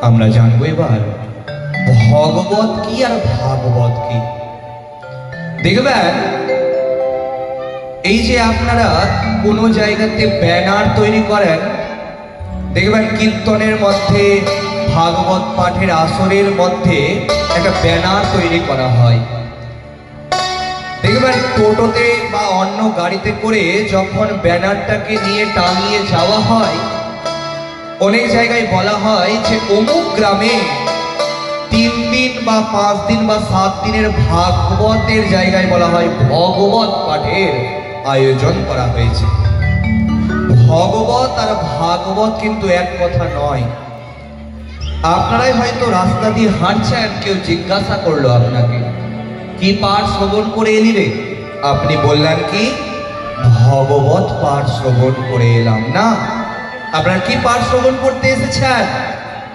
আমরা জানবো এবার ভগবত কি আর ভাগবত কি। দেখবেন এই যে আপনারা কোনো জায়গাতে ব্যানার তৈরি করেন, দেখবেন কীর্তনের মধ্যে ভাগবত পাঠের আসরের মধ্যে একটা ব্যানার তৈরি করা হয়। দেখবেন টোটোতে বা অন্য গাড়িতে করে যখন ব্যানারটাকে নিয়ে টাঙিয়ে যাওয়া হয়, অনেক জায়গায় বলা হয় যে অমুক গ্রামে 3 দিন বা 5 দিন বা 7 দিনের ভাগবতের জায়গায় বলা হয় ভগবত পাঠের আয়োজন করা হয়েছে। ভগবত আর ভাগবত কিন্তু এক কথা নয়। আপনারাই হয়তো রাস্তা দিয়ে হাঁটছেন, কেউ জিজ্ঞাসা করলো আপনাকে কি পাঠ শ্রবণ করে এলি রে? আপনি বললেন কি ভগবত পাঠ শ্রবণ করে এলাম। না, আপনারা কি পাঠ শ্রবণ করতে এসেছেন?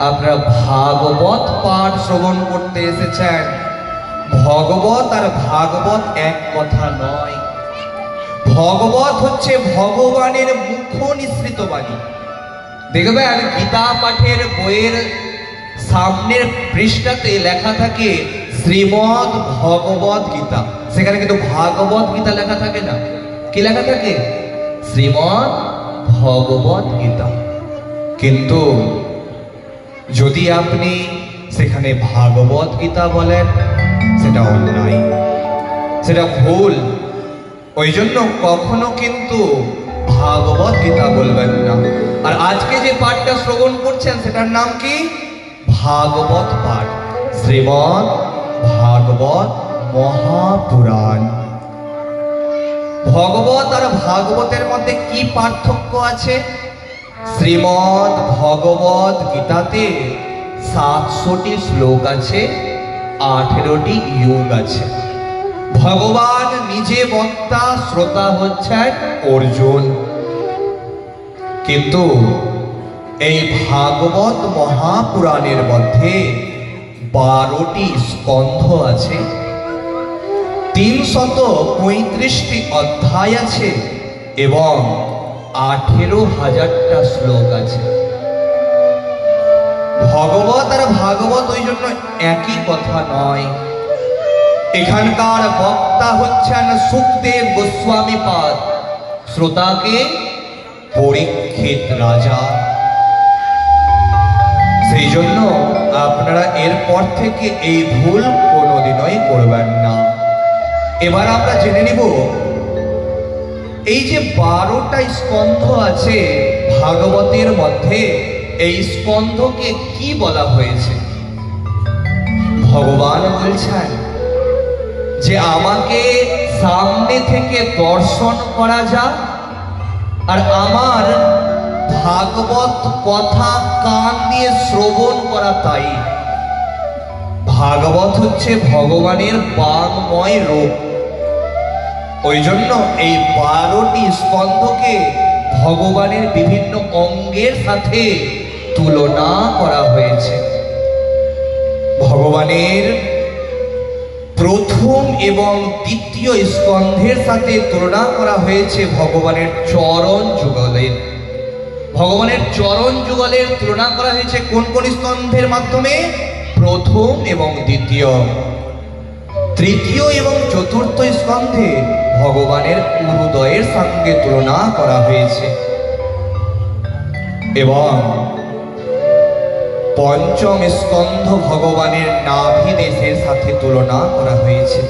আপনারা ভাগবত পাঠ শ্রবণ করতে এসেছেন। ভগবত আর ভাগবত এক কথা নয়। ভগবত হচ্ছে ভগবানের মুখ নিঃসৃত বাণী। দেখবেন গীতা পাঠের বইয়ের সামনের পৃষ্ঠাতে লেখা থাকে শ্রীমদ্ ভগবত গীতা, সেখানে কিন্তু ভাগবত গীতা লেখা থাকে না। কি লেখা থাকে? শ্রীমদ্ ভগবত গীতা। কিন্তু যদি আপনি সেখানে ভাগবত গীতা বলেন, সেটা অন্যায়, সেটা ভুল। ওই জন্য কখনো কিন্তু ভাগবত গীতা বলবেন না। আর আজকে যে পাঠটা শ্রবণ করছেন সেটার নাম কি? ভাগবত পাঠ, শ্রীমদ্ ভাগবত মহাপুরাণ। ভগবত আর ভাগবতের মধ্যে কি পার্থক্য আছে? শ্রীমদ্ ভগবত গীতাতে 700টি শ্লোক আছে, 18টি যোগ আছে। ভগবান নিজে বক্তা, শ্রোতা হচ্ছেন অর্জুন। কিন্তু এই ভাগবত মহাপুরাণের মধ্যে 12টি স্কন্ধ আছে, 335টি অধ্যায় আছে এবং 18,000টা শ্লোক আছে। ভগবত আর ভাগবত ওই জন্য একই কথা নয়। এখানকার বক্তা হচ্ছেন সুখদেব গোস্বামী পাদ, শ্রোতাকে পরীক্ষিত রাজা। সেই জন্য আপনারা এরপর থেকে এই ভুল কোনোদিনই করবেন না। এবার আমরা জেনে নিব এই যে 12টা স্কন্ধ আছে ভাগবতের মধ্যে, এই স্কন্ধকে কি বলা হয়েছে। ভগবান বলছেন যে আমাকে সামনে থেকে দর্শন করা যাক আর আমার ভাগবত কথা কান দিয়ে শ্রবণ করা তাই। ভাগবত হচ্ছে ভগবানের বাংময় রূপ। ওই জন্য এই 12টি স্কন্ধকে ভগবানের বিভিন্ন অঙ্গের সাথে তুলনা করা হয়েছে। ভগবানের প্রথম এবং দ্বিতীয় স্কন্ধের সাথে তুলনা করা হয়েছে ভগবানের চরণ যুগলের। ভগবানের চরণ যুগলের তুলনা করা হয়েছে কোন কোন স্কন্ধের মাধ্যমে? প্রথম এবং দ্বিতীয়। তৃতীয় এবং চতুর্থ স্কন্ধে ভগবানের উরুদয়ের সঙ্গে তুলনা করা হয়েছে এবং পঞ্চম স্কন্ধ ভগবানের নাভি দেশের সাথে তুলনা করা হয়েছে।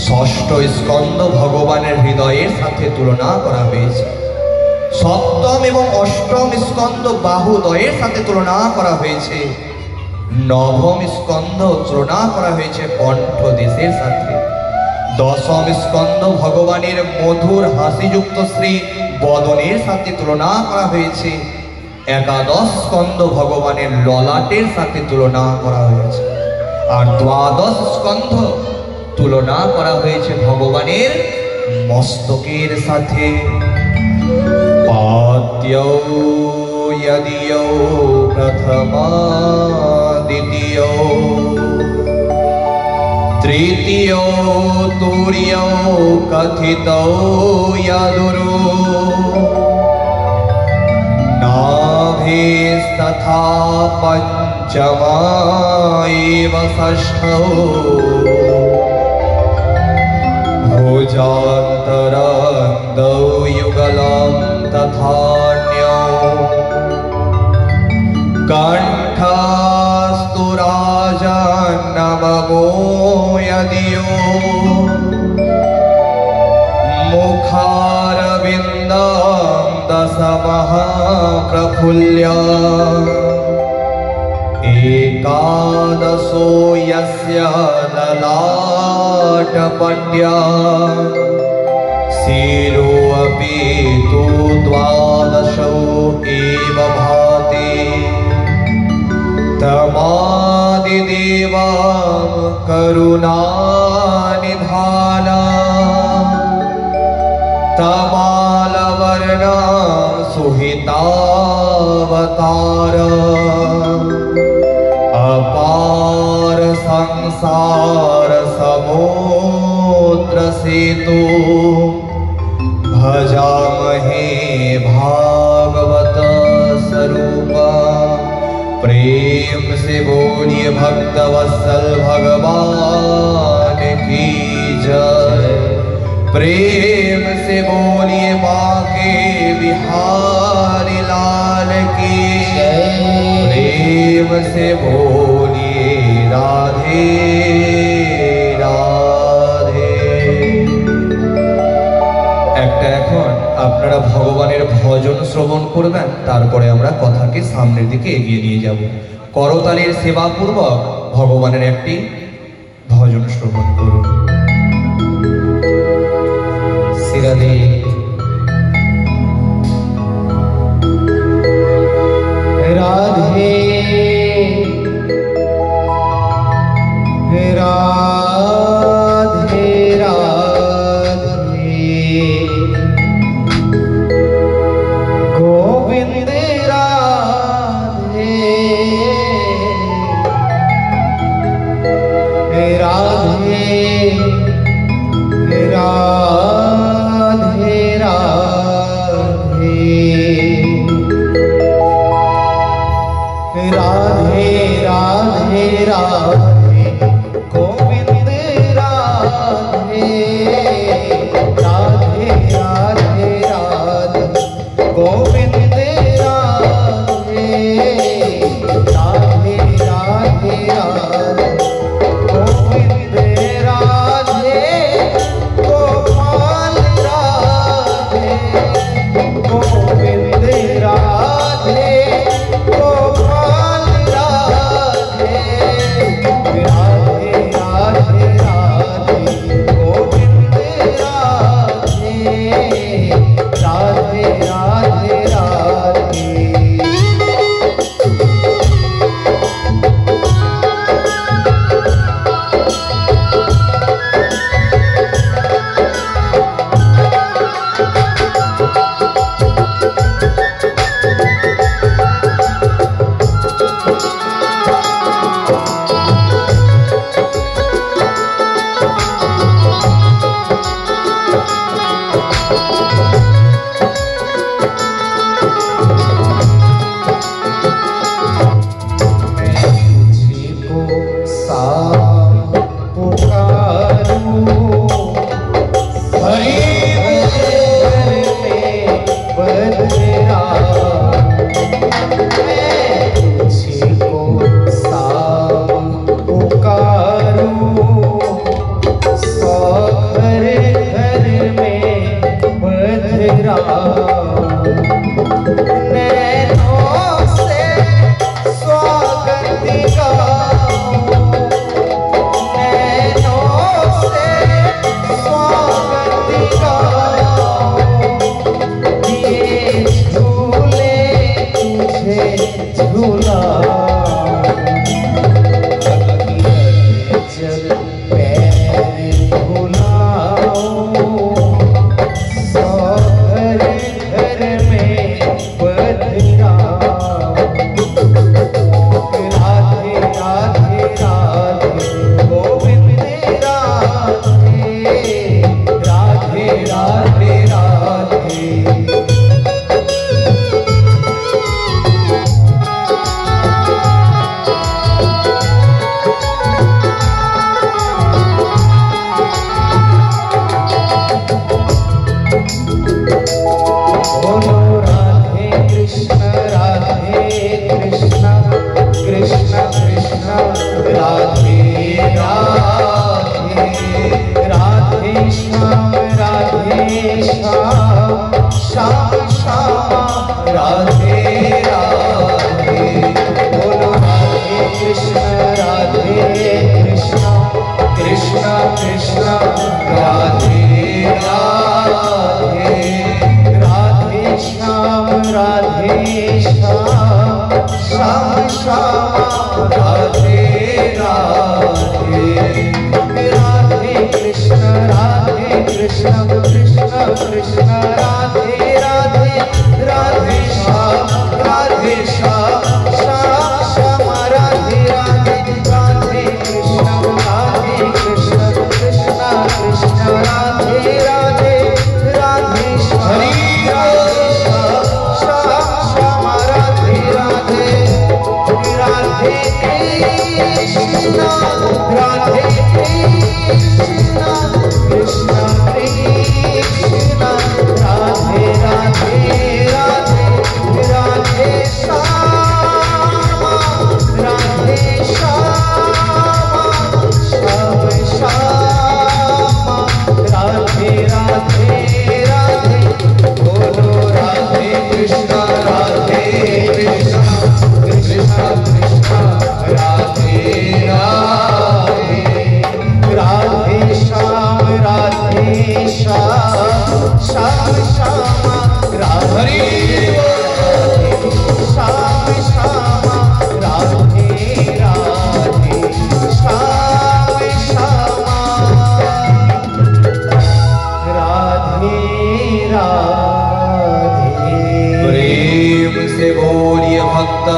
ষষ্ঠ স্কন্ধ ভগবানের হৃদয়ের সাথে তুলনা করা হয়েছে। সপ্তম এবং অষ্টম স্কন্ধ বাহুদয়ের সাথে তুলনা করা হয়েছে। নবম স্কন্ধ তুলনা করা হয়েছে কণ্ঠ দেশের সাথে। দশম স্কন্ধ ভগবানের মধুর হাসিযুক্ত শ্রী বদনের সাথে তুলনা করা হয়েছে। একাদশ স্কন্ধ ভগবানের ললাটের সাথে তুলনা করা হয়েছে। আর দ্বাদশ স্কন্ধ তুলনা করা হয়েছে ভগবানের মস্তকের সাথে। পাদ্যৌ यदियौ प्रथमा द्वितीयो तृतीयो तुर्यो कथितो यदुरु नाभिस्तथा पंचमा एव षष्ठौ भुजान्तरन्दौ युगलं तथान्यौ कंठस्तु राजन्नमो यदियो मुखारविन्दं दशमः प्रफुल्य एकादशो यस्य ललाटपट्या शिरोऽपि तु द्वादशो एव भाति तमादिदेवं करुणानिधाना तमालवर्णा सुहितावतार अपार संसार समुद्र सेतु भजामहे भागवत स्वरूपा। प्रेम से बोलिए भक्तवत्सल भगवान की जय। प्रेम से बोलिए बांके बिहारी लाल की जय। प्रेम से बोलिए राधे राधे। একটা এখন আপনারা ভগবানের ভজন শ্রবণ করবেন, তারপরে আমরা কথাকে সামনের দিকে এগিয়ে নিয়ে যাব। করতালির সেবা পূর্বক ভগবানের একটি ভজন শ্রবণ করুন। রাধে রাধে রাধে রাধে গোবিন্দ রাধে রাধে राधे राधे राधे राधे राधे गोविंद राधे राधे राधे राधे गोविंद राधे राधे राधे राधे गोविंद राधे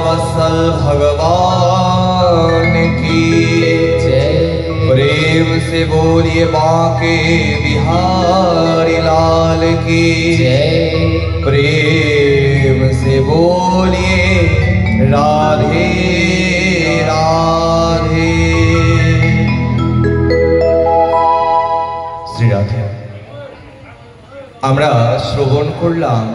वत्सल भगवान की जय। प्रेम से बोलिए बांके बिहारी लाल की जय। प्रेम से बोलिए राधे राधे। শ্রী রাধে। আমরা শ্রবণ করলাম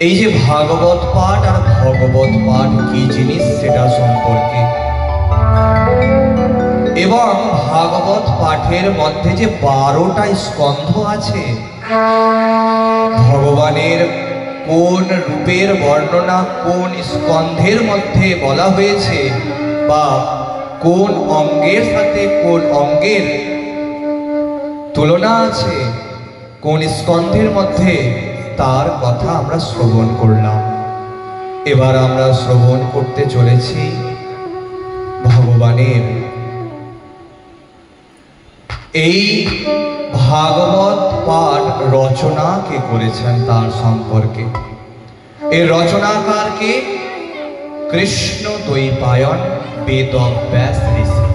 এই যে ভাগবত পাঠ আর ভগবত পাঠ কি জিনিস সেটা সম্পর্কে, এবং ভাগবত পাঠের মধ্যে যে 12টা স্কন্ধ আছে, ভগবানের কোন রূপের বর্ণনা কোন স্কন্ধের মধ্যে বলা হয়েছে, বা কোন অঙ্গের সাথে কোন অঙ্গের তুলনা আছে, কোন স্কন্ধের মধ্যে, তার কথা আমরা শ্রবণ করলাম। এবার আমরা শ্রবণ করতে চলেছি ভগবানের এই ভাগবত পাঠ রচনা কে করেছেন তার সম্পর্কে। এই রচনাকারকে কৃষ্ণ দ্বৈপায়ন বেদব্যাস ঋষি।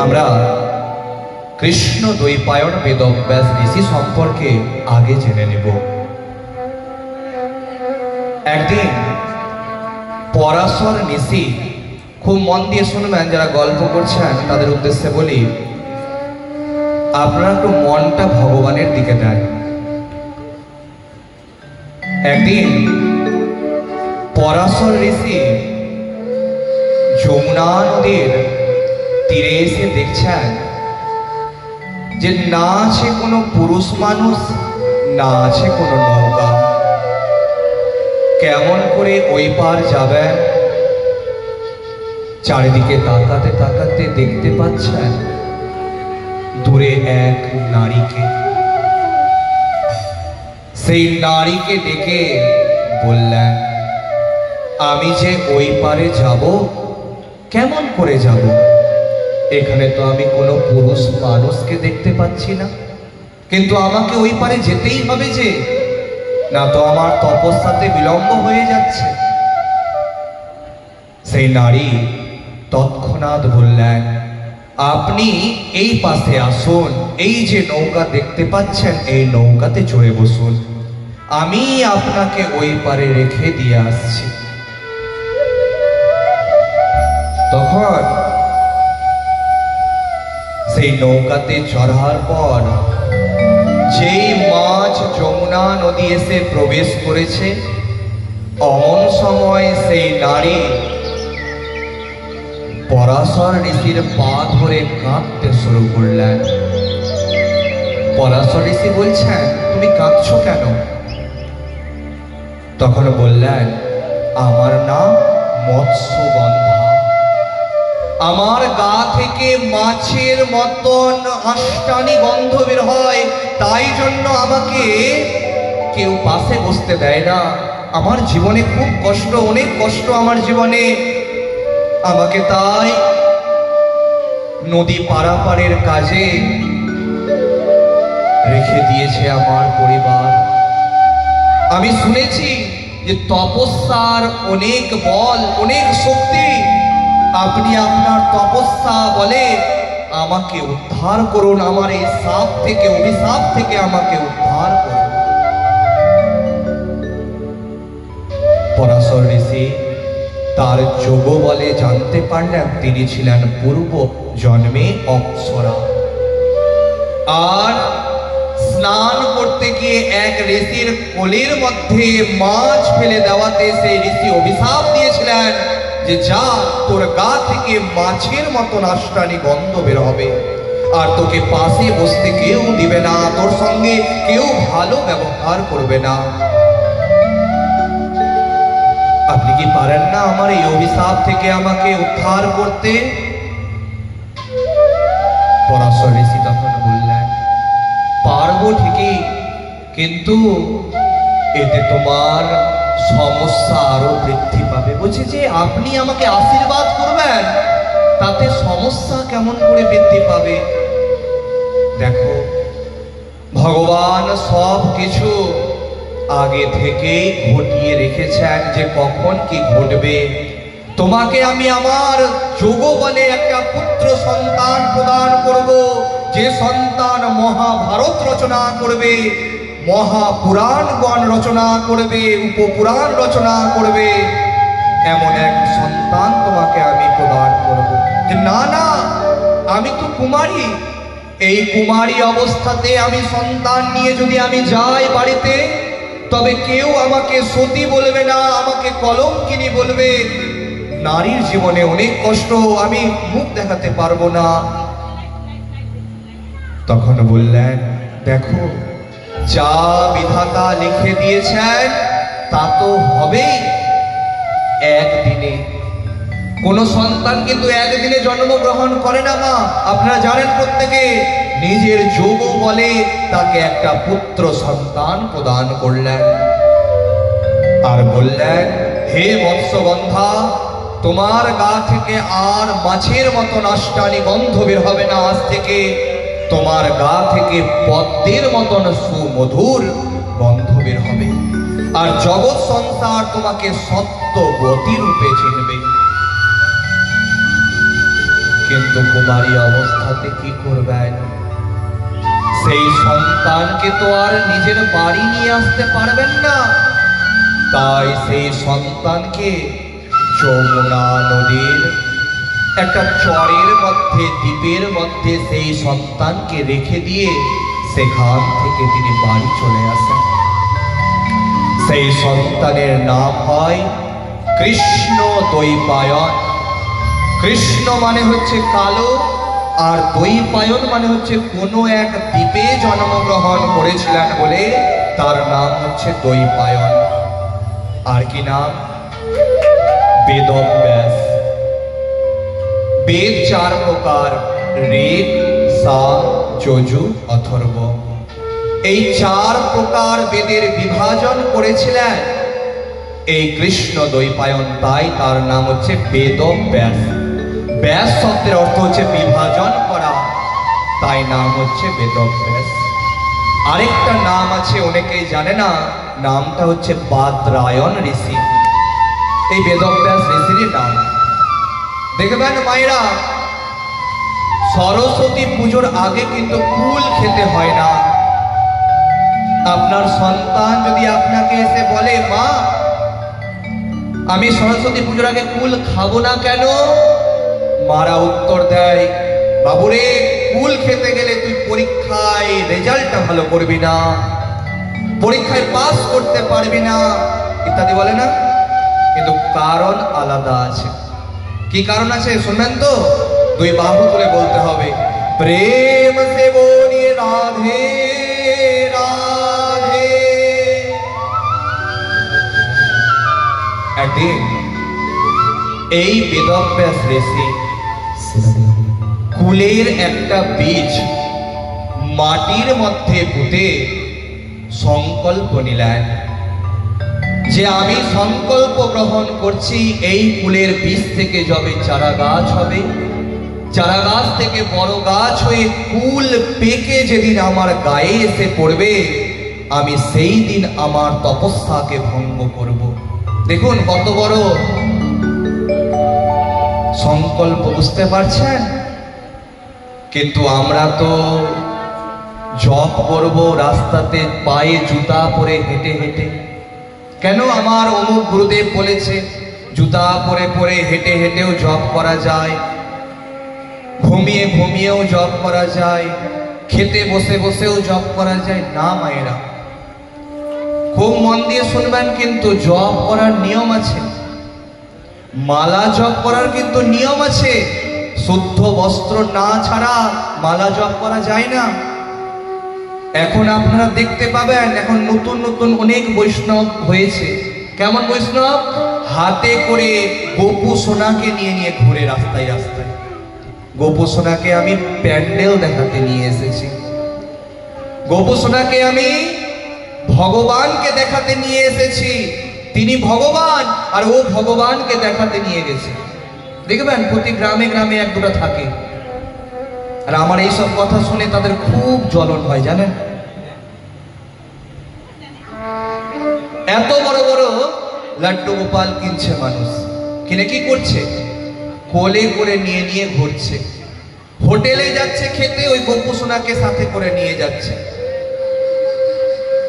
আমরা কৃষ্ণ দ্বৈপায়ন বেদব্যাস ঋষি সম্পর্কে আগে জেনে নেব। একদিন পরাশর ঋষি, খুব মন দিয়ে শুনবেন, যারা গল্প করছেন তাদের উদ্দেশ্যে বলি, আপনারা একটু মনটা ভগবানের দিকে দেন। একদিন পরাশর ঋষি যমুনা নদীর তীরে এসে দেখছেন যে না আছে কোনো পুরুষ মানুষ, না আছে কোনো নৌকা। কেমন করে ওই পার যাবেন? চারিদিকে তাকাতে তাকাতে দেখতে পাচ্ছেন দূরে এক নারীকে। সেই নারীকে ডেকে বললেন, আমি যে ওই পারে যাব, কেমন করে যাব? এখানে তো আমি কোনো পুরুষ মানুষকে দেখতে পাচ্ছি না, কিন্তু আমাকে ওই পারে যেতেই হবে যে, না তো আমার তপস্যাতে বিলম্ব হয়ে যাচ্ছে। সেই নারী তৎক্ষণাৎ বললেন, আপনি এই পাশে আসুন, এই যে নৌকা দেখতে পাচ্ছেন এই নৌকাতে চড়ে বসুন, আমি আপনাকে ওই পারে রেখে দিয়ে আসছি। তখন সেই নৌকাতে চড়ার পর যেই মাছ যমুনা নদী এসে প্রবেশ করেছে, অমন সময় সেই নারী পরাশর ঋষির পা ধরে কাঁদতে শুরু করলেন। পরাশর ঋষি বলছেন, তুমি কাঁদছো কেন? তখন বললেন, আমার নাম মৎস্যগন্ধা, আমার গা থেকে মাছের মতন আষ্টানি গন্ধ বের হয়, তাই জন্য আমাকে কেউ পাশে বসতে দেয় না। আমার জীবনে খুব কষ্ট, অনেক কষ্ট আমার জীবনে। আমাকে তাই নদী পারাপারের কাজে রেখে দিয়েছে আমার পরিবার। আমি শুনেছি যে তপস্যার অনেক বল, অনেক শক্তি। আপনি আপনার তপস্যা বলে আমাকে উদ্ধার করুন, আমার এই শাপ থেকে, অভিশাপ থেকে আমাকে উদ্ধার করুন। পরাশর ঋষি তার যোগ বলে জানতে পারলেন তিনি ছিলেন পূর্ব জন্মে অপ্সরা। আর স্নান করতে গিয়ে এক ঋষির কোলের মধ্যে মাছ ফেলে দেওয়াতে সেই ঋষি অভিশাপ দিয়েছিলেন যে যা, তোর গা থেকে মাছের মতন আষ্টানি গন্ধ বের হবে, আর তোকে পাশে বসতে কেউ দিবে না, তোর সঙ্গে কেউ ভালো ব্যবহার করবে না। আপনি কি পারেন না আমার এই অভিশাপ থেকে আমাকে উদ্ধার করতে? পরাশর ঋষি তখন বললেন, পারবো ঠিকই, কিন্তু এতে তোমার সমস্যা আরো বৃদ্ধি পাবে। বলছে যে আপনি আমাকে আশীর্বাদ করবেন, তাতে সমস্যা কেমন করে বৃদ্ধি পাবে? দেখো, ভগবান সব কিছু আগে থেকেই ঘটিয়ে রেখেছেন যে কখন কি ঘটবে। তোমাকে আমি আমার যোগ বলে একটা পুত্র সন্তান প্রদান করব, যে সন্তান মহাভারত রচনা করবে, মহাপুরাণগণ রচনা করবে, উপপুরাণ রচনা করবে, এমন এক সন্তান তোমাকে আমি প্রদান করব। যে না না, আমি তো কুমারী, এই কুমারী অবস্থাতে আমি সন্তান নিয়ে যদি আমি যাই বাড়িতে, তবে কেউ আমাকে সতী বলবে না, আমাকে কলঙ্কিনী বলবে। নারীর জীবনে অনেক কষ্ট, আমি মুখ দেখাতে পারবো না। তখন বললেন, দেখো, যা বিধাতা লিখে দিয়েছেন তা তো হবেই। একদিনে কোন সন্তান কিন্তু একদিনে জন্মগ্রহণ করে না মা, আপনারা জানেন প্রত্যেকে। নিজের যোগ বলে তাকে একটা পুত্র সন্তান প্রদান করলেন। আর বললেন, হে মৎস্যগন্ধা, তোমার গা থেকে আর মাছের মতো নাষ্টানি গন্ধ বের হবে না। আজ থেকে তোমার গা থেকে পদ্মের মতন সুমধুর গন্ধ বের হবে, আর জগৎ সংসার তোমাকে সত্যবতী রূপে চিনবে। কিন্তু কুমারী অবস্থাতে কি করবেন? সেই সন্তানকে তো আর নিজের বাড়ি নিয়ে আসতে পারবেন না। তাই সেই সন্তানকে যমুনা নদীর একটা চরের মধ্যে, দ্বীপের মধ্যে সেই সন্তানকে রেখে দিয়ে সেখান থেকে তিনি বাড়ি চলে আসেন। সেই সন্তানের নাম হয় কৃষ্ণ দ্বৈপায়ন। কৃষ্ণ মানে হচ্ছে কালো, আর দ্বৈপায়ন মানে হচ্ছে কোনো এক দ্বীপে জন্মগ্রহণ করেছিলেন বলে তার নাম হচ্ছে দ্বৈপায়ন। আর কি নাম? বেদব্যাস। বেদ 4 প্রকার, ঋক, সাম, যজু, অথর্ব। এই 4 প্রকার বেদের বিভাজন করেছিলেন এই কৃষ্ণ দ্বৈপায়ন, তাই তার নাম হচ্ছে বেদব্যাস। ব্যাস শব্দের অর্থ হচ্ছে বিভাজন করা, তাই নাম হচ্ছে বেদব্যাস। আরেকটা নাম আছে, অনেকেই জানে না, নামটা হচ্ছে বাদরায়ণ ঋষি। এই বেদব্যাস ঋষির নাম। দেখবেন মায়েরা, সরস্বতী পুজোর আগে কিন্তু কুল খেতে হয় না। আপনার সন্তান যদি আপনাকে এসে বলে, মা আমি সরস্বতী পুজোর আগে কুল খাবো না কেন, মারা উত্তর দেয়, বাবুরে, কুল খেতে গেলে তুই পরীক্ষায় রেজাল্টটা ভালো করবি না, পরীক্ষায় পাস করতে পারবি না, ইত্যাদি বলে না। কিন্তু কারণ আলাদা আছে। কি কারণ আছে শুনবেন তো? 2 বাহু তুলে বলতে হবে, প্রেম সে বলিয়ে রাধে রাধে। একদিন এই বেদব্যাস ঋষি কুলের একটা বীজ মাটির মধ্যে পুঁতে সংকল্প নিলেন যে আমি সংকল্প গ্রহণ করছি, এই কুলের বীজ থেকে যবে চারা গাছ হবে, চারা গাছ থেকে বড় গাছ হয়ে কুল পেকে যেদিন আমার গায়ে এসে পড়বে, আমি সেই দিন আমার তপস্যাকে ভঙ্গ করব। দেখুন কত বড় সংকল্প, বুঝতে পারছেন? কিন্তু আমরা তো জপ করব রাস্তাতে পায়ে জুতা পরে হেঁটে হেঁটে। কেন? আমার অমুক গুরুদেব বলেছে জুতা পরে পরে হেঁটে হেঁটেও জপ করা যায়, ঘুমিয়ে ঘুমিয়েও জপ করা যায়, খেতে বসে বসেও জপ করা যায়। না মায়েরা, খুব মন দিয়ে শুনবেন, কিন্তু জপ করার নিয়ম আছে। মালা জপ করার কিন্তু নিয়ম আছে। শুদ্ধ বস্ত্র না ছাড়া মালা জপ করা যায় না। এখন আপনারা দেখতে পাবেন, এখন নতুন নতুন অনেক বৈষ্ণব হয়েছে। কেমন বৈষ্ণব? হাতে করে গোপু সোনাকে নিয়ে নিয়ে ঘুরে রাস্তায় রাস্তায়। গোপু সোনাকে আমি প্যান্ডেল দেখাতে নিয়ে এসেছি, গোপু সোনাকে আমি ভগবানকে দেখাতে নিয়ে এসেছি। তিনি ভগবান আর ও ভগবানকে দেখাতে নিয়ে গেছে। দেখবেন প্রতি গ্রামে গ্রামে 1-2টা থাকে। আর আমার এইসব কথা শুনে তাদের খুব জ্বলন হয়, জানেন? এত বড় বড় লাড্ডু গোপাল কিনছে মানুষ, কিনে কি করছে? কোলে করে নিয়ে নিয়ে ঘুরছে, হোটেলে যাচ্ছে খেতে, ওই গোপু সোনাকে সাথে করে নিয়ে যাচ্ছে।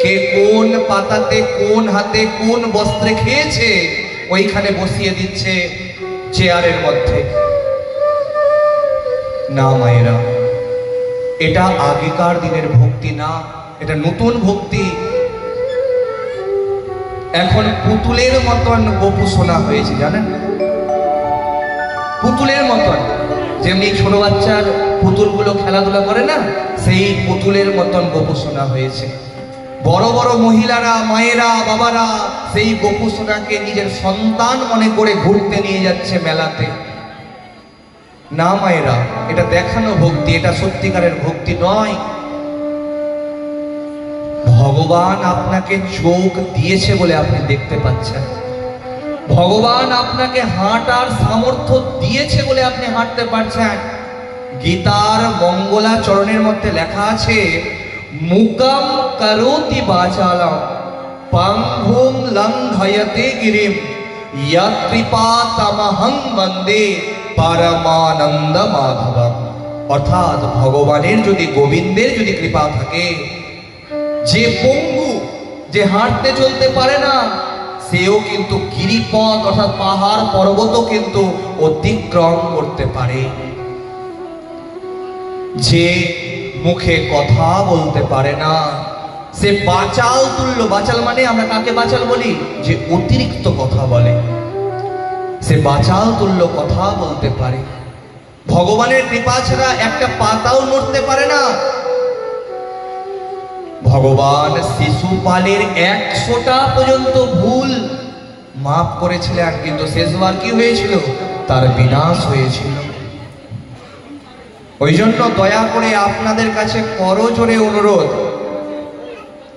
কে কোন পাতাতে, কোন হাতে, কোন বস্ত্রে খেয়েছে, ওইখানে বসিয়ে দিচ্ছে চেয়ারের মধ্যে। না মায়েরা, এটা আগেকার দিনের ভক্তি না, এটা নতুন ভক্তি। এখন পুতুলের মতন গোপু সোনা হয়েছে, জানেন? পুতুলের মতন, যেমনি ছোট বাচ্চার পুতুলগুলো খেলাধুলা করে না, সেই পুতুলের মতন গোপু সোনা হয়েছে। বড় বড় মহিলারা, মায়েরা, বাবারা সেই গোপু সোনাকে নিজের সন্তান মনে করে ঘুরতে নিয়ে যাচ্ছে মেলাতে। না মায়েরা, এটা দেখানো ভক্তি, এটা সত্যিকারের ভক্তি নয়। ভগবান আপনাকে চোখ দিয়েছে বলে আপনি দেখতে পাচ্ছেন, ভগবান আপনাকে হাঁটার সামর্থ্য দিয়েছে বলে আপনি হাঁটতে পারছেন। গীতার মঙ্গলাচরণের মধ্যে লেখা আছে, মুকম করোতি বাচালম পঙ্গুম লঙ্ঘয়তে গিরিম ইয়ৎকৃপা তমহং বন্দে পরমানন্দ মাধবম। অর্থাৎ ভগবানের যদি, গোবিন্দের যদি কৃপা থাকে, যে পঙ্গু, যে হাঁটতে চলতে পারে না, সেও কিন্তু গিরিপথ অর্থাৎ পাহাড় পর্বতও কিন্তু অতিক্রম করতে পারে। যে মুখে কথা বলতে পারে না, সে বাচাল তুল্য। বাচাল মানে আমরা কাকে বাচাল বলি? যে অতিরিক্ত কথা বলে, সে বাচাল তুল্য কথা বলতে পারে। ভগবানের কৃপা ছাড়া একটা পাতাও নড়তে পারে না। ভগবান শিশুপালের 100টা পর্যন্ত ভুল মাফ করেছিলেন, কিন্তু শেষবার কি হয়েছিল? তার বিনাশ হয়েছিল। ওই জন্য দয়া করে আপনাদের কাছে করজোড়ে অনুরোধ,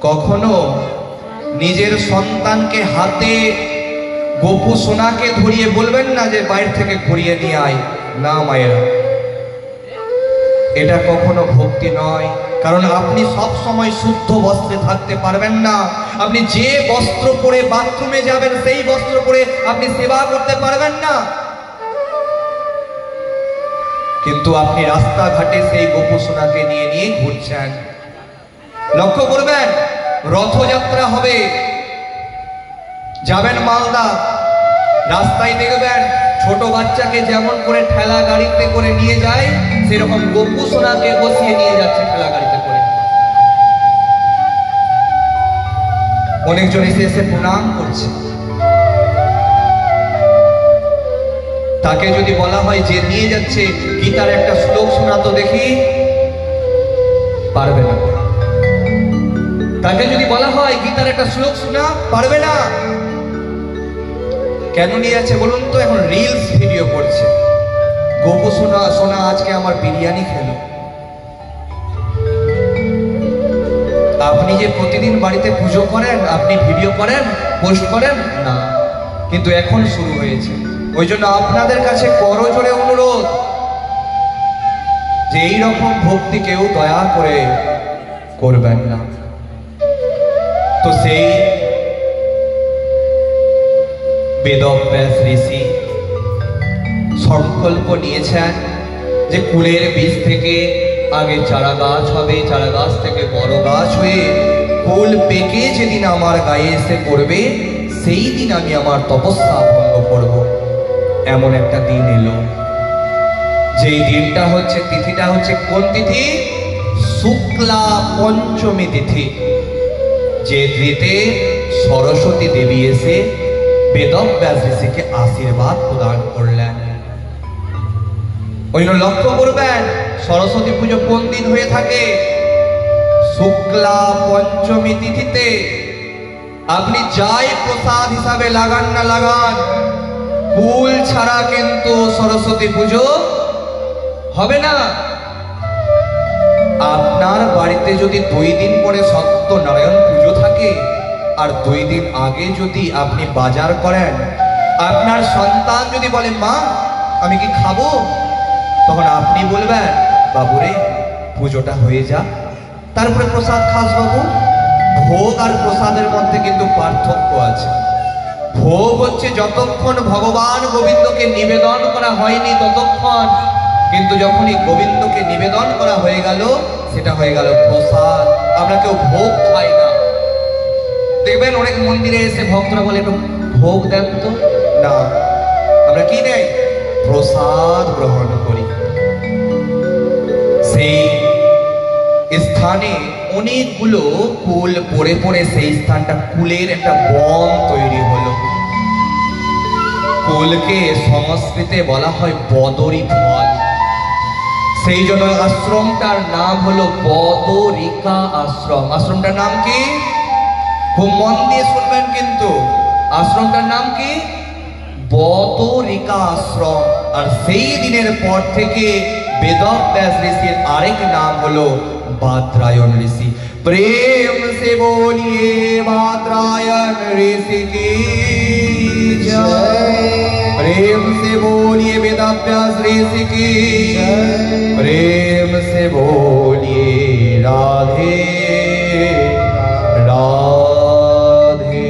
কখনো নিজের সন্তানকে হাতে গোপু সোনাকে ধরিয়ে বলবেন না যে বাইরে থেকে ঘুরিয়ে নিয়ে আয়। না মায়েরা, এটা কখনো ভক্তি নয়। কারণ আপনি সব সময় শুদ্ধ বস্ত্রে থাকতে পারবেন না। আপনি যে বস্ত্র পরে বাথরুমে যাবেন, সেই বস্ত্র পরে আপনি সেবা করতে পারবেন না। কিন্তু আপনি রাস্তাঘাটে সেই গোপু সোনাকে নিয়ে নিয়ে ঘুরছেন। লক্ষ্য করবেন, রথযাত্রা হবে, যাবেন মালদা, রাস্তায় দেখবেন ছোট বাচ্চাকে যেমন করে ঠেলা গাড়িতে করে নিয়ে যায়, সেরকম গোপু সোনাকে বসিয়ে নিয়ে যাচ্ছে ঠেলা গাড়িতে করে। অনেকজন এসে এসে প্রণাম করছে। তাকে যদি বলা হয় যে নিয়ে যাচ্ছে, গীতার একটা শ্লোক শোনা তো দেখি, পারবে না। তাকে যদি বলা হয় গীতার একটা শ্লোক শোনা, পারবে না। কেন নিয়ে যাচ্ছে বলুন তো? এখন রিলস ভিডিও করছে। গোপু সোনা সোনা আজকে আমার বিরিয়ানি খেলো। আপনি যে প্রতিদিন বাড়িতে পুজো করেন, আপনি ভিডিও করেন, পোস্ট করেন না, কিন্তু এখন শুরু হয়েছে। ওই জন্য আপনাদের কাছে করজোড়ে অনুরোধ যে এই রকম ভক্তি কেউ দয়া করে করবেন না। তো সেই বেদব্যাস ঋষি সংকল্প নিয়েছেন যে কুলের বীজ থেকে আগে চারা গাছ হবে, চারা গাছ থেকে বড় গাছ হয়ে ফুল পেকে যেদিন আমার গায়ে এসে পড়বে, সেই দিন আমি আমার তপস্যা ভঙ্গ করব। এমন একটা দিন এলো, যেই দিনটা হচ্ছে, তিথিটা হচ্ছে কোন তিথি? শুক্লা পঞ্চমী তিথি। যে তিথিতে সরস্বতী দেবী এসে বেদব্যাস ঋষিকে আশীর্বাদ প্রদান করলেন। ওই জন্য লক্ষ্য করবেন, সরস্বতী পুজো কোন দিন হয়ে থাকে? শুক্লা পঞ্চমী তিথিতে। আপনি যাই প্রসাদ হিসাবে লাগান না লাগান, ফুল ছাড়া কিন্তু সরস্বতী পুজো হবে না। আপনার বাড়িতে যদি 2 দিন পরে সত্যনারায়ণ পুজো থাকে, আর 2 দিন আগে যদি আপনি বাজার করেন, আপনার সন্তান যদি বলে মা আমি কি খাবো, তখন আপনি বলবেন বাবুরে পুজোটা হয়ে যা, তারপরে প্রসাদ খাস বাবু। ভোগ আর প্রসাদের মধ্যে কিন্তু পার্থক্য আছে। ভোগ হচ্ছে যতক্ষণ ভগবান গোবিন্দকে নিবেদন করা হয়নি ততক্ষণ, কিন্তু যখনই গোবিন্দকে নিবেদন করা হয়ে গেল সেটা হয়ে গেল প্রসাদ। আমরা কেউ ভোগ খাই না। দেখবেন অনেক মন্দিরে এসে ভক্তরা বলে একটু ভোগ দেন তো, না, আমরা কি নেই, প্রসাদ গ্রহণ করি। সেই স্থানে অনেকগুলো কুল পড়ে পড়ে সেই স্থানটা কুলের একটা বন তৈরি হলো। কুলকে সংস্কৃতে বলা হয় বদরী ফল। সেই জন্য আশ্রমটার নাম হলো বদরিকা আশ্রম। আশ্রমটার নাম কি? খুব মন দিয়ে শুনবেন কিন্তু। আশ্রমটার নাম কি? বদরিকা আশ্রম। আর সেই দিনের পর থেকে বেদব্যাস ঋষির আরেক নাম হলো বাদরায়ণ ঋষি। প্রেম সে বলিয়ে বাদরায়ণ ঋষি কি জয়। प्रेम से बोलिए वेदव्यास ऋषि की प्रेम से बोलिए राधे राधे।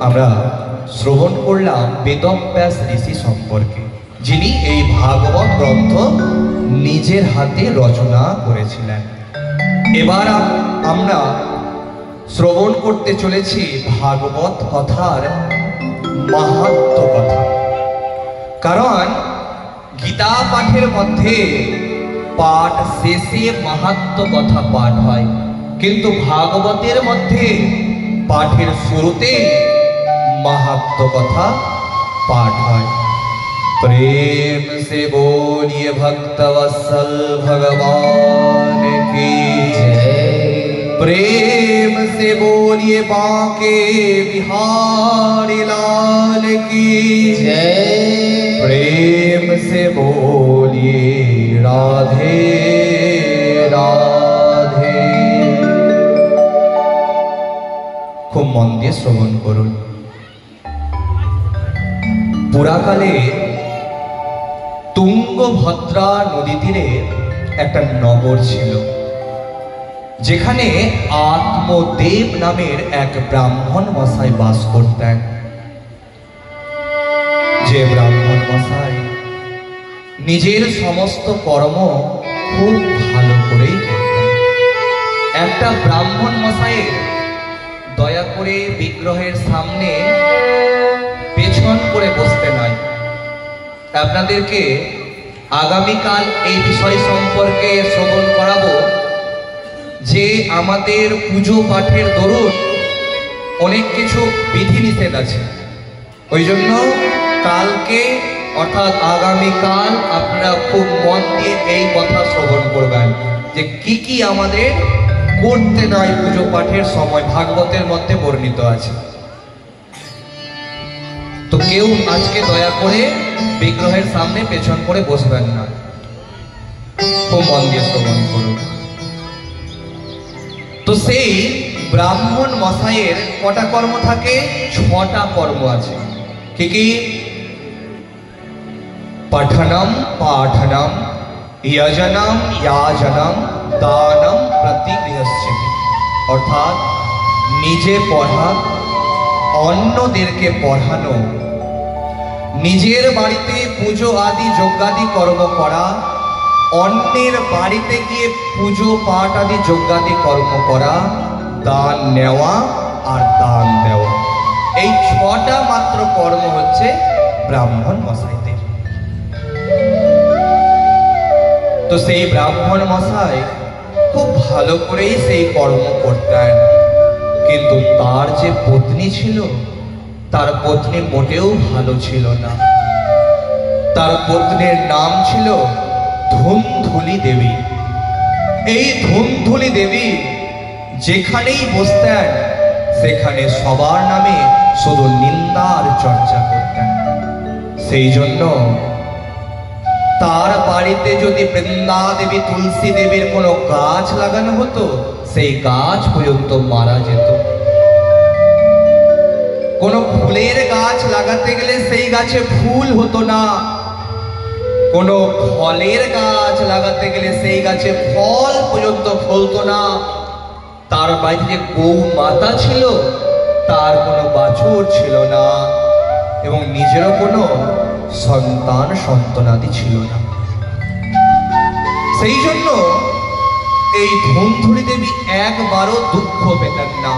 আমরা শ্রবণ করলাম বেদব্যাস ঋষি সম্পর্কে, যিনি এই ভাগবত গ্রন্থ নিজের হাতে রচনা করেছিলেন। এবার আমরা শ্রবণ করতে চলেছি ভাগবত কথার মাহাত্ম্য কথা। কারণ গীতা পাঠের মধ্যে পাঠ শেষে মাহাত্ম্য কথা পাঠ হয়, কিন্তু ভাগবতের মধ্যে পাঠের শুরুতে মাহাত্ম্য কথা পাঠ হয়। प्रेम से बोलिए भक्तवत्सल भगवान की जय। प्रेम से बोलिए बांके बिहारी लाल की जय। प्रेम से बोलिए राधे राधे। खूब मन दिए श्रवण करुन। पुराकाले তুঙ্গভদ্রা নদী তীরে একটা নগর ছিল, যেখানে আত্মদেব নামের এক ব্রাহ্মণ মশাই বাস করতেন। যে ব্রাহ্মণ মশাই নিজের সমস্ত কর্ম খুব ভালো করেই করতেন। একটা ব্রাহ্মণ মশাইয়ের দয়া করে বিগ্রহের সামনে পেছন করে বসতে নাই। আপনাদেরকে আগামীকাল এই বিষয় সম্পর্কে শ্রবণ করাবো যে আমাদের পুজো পাঠের দরুন অনেক কিছু বিধিনিষেধ আছে। ওই জন্য কালকে অর্থাৎ আগামীকাল আপনারা খুব মন দিয়ে এই কথা শ্রবণ করবেন যে কি কি আমাদের করতে নয় পুজো পাঠের সময়, ভাগবতের মধ্যে বর্ণিত আছে। তো কেউ আজকে দয়া করে বিগ্রহের সামনে পেছন করে বসবেন না, খুব মন দিয়ে শ্রবণ করুন। তো সেই ব্রাহ্মণ মশাইয়ের কটা কর্ম থাকে? 6টা কর্ম আছে। কি কি? পঠনম পাঠনম যজনম याजनम দানম প্রতিগৃহস্যতি। অর্থাৎ নিজে পড়া, অন্যদেরকে পড়ানো, নিজের বাড়িতে পুজো আদি যজ্ঞাদি কর্ম করা, অন্যের বাড়িতে গিয়ে পুজো পাঠ আদি যজ্ঞাদি কর্ম করা, দান নেওয়া আর দান দেওয়া। এই 6টা মাত্র কর্ম হচ্ছে ব্রাহ্মণ মশাইদের। তো সেই ব্রাহ্মণ মশাই খুব ভালো করেই সেই কর্ম করতেন, কিন্তু তার যে পত্নী ছিল তার পত্নী মোটেও ভালো ছিল না। তার পত্নীর নাম ছিল ধুন্ধুলি দেবী। এই ধুন্ধুলি দেবী যেখানেই বসতেন সেখানে সবার নামে শুধু নিন্দার চর্চা করতেন। সেই জন্য তার বাড়িতে যদি বৃন্দা দেবী তুলসী দেবীর কোনো গাছ লাগানো হতো, সেই গাছ পর্যন্ত মারা যেত। কোনো ফুলের গাছ লাগাতে গেলে সেই গাছে ফুল হতো না। কোনো ফলের গাছ লাগাতে গেলে সেই গাছে ফল পর্যন্ত ফলতো না। তার বাড়িতে যে গৌ মাতা ছিল তার কোনো বাছুর ছিল না এবং নিজেরও কোনো সন্তানাদি ছিল না। সেই জন্য এই ধুন্ধুলি দেবী একবারও দুঃখ পেতেন না,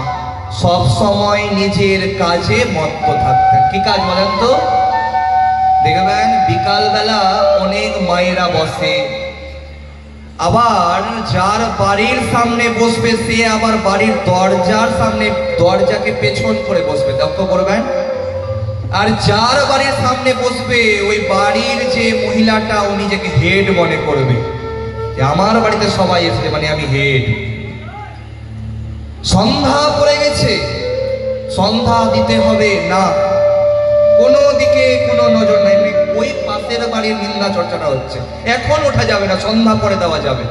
সব সময় নিজের কাজে মত্ত থাকতেন। কি কাজ বলেন তো? দেখবেন বিকালবেলা অনেক মায়েরা বসে, আবার যার বাড়ির সামনে বসবে সে আবার বাড়ির দরজার সামনে দরজাকে পেছন করে বসবে, লক্ষ্য করবেন। আর যার বাড়ির সামনে বসবে ওই বাড়ির যে মহিলাটা ও নিজেকে হেড মনে করবে যে আমার বাড়িতে সবাই এসেছে মানে আমি হেড। সন্ধ্যা পড়ে গেছে, সন্ধ্যা দিতে হবে না, কোনো দিকে কোনো নজর নাই, ওই পাশের বাড়ির নিন্দা চর্চাটা হচ্ছে, এখন ওঠা যাবে না, সন্ধ্যা পরে দেওয়া যাবে।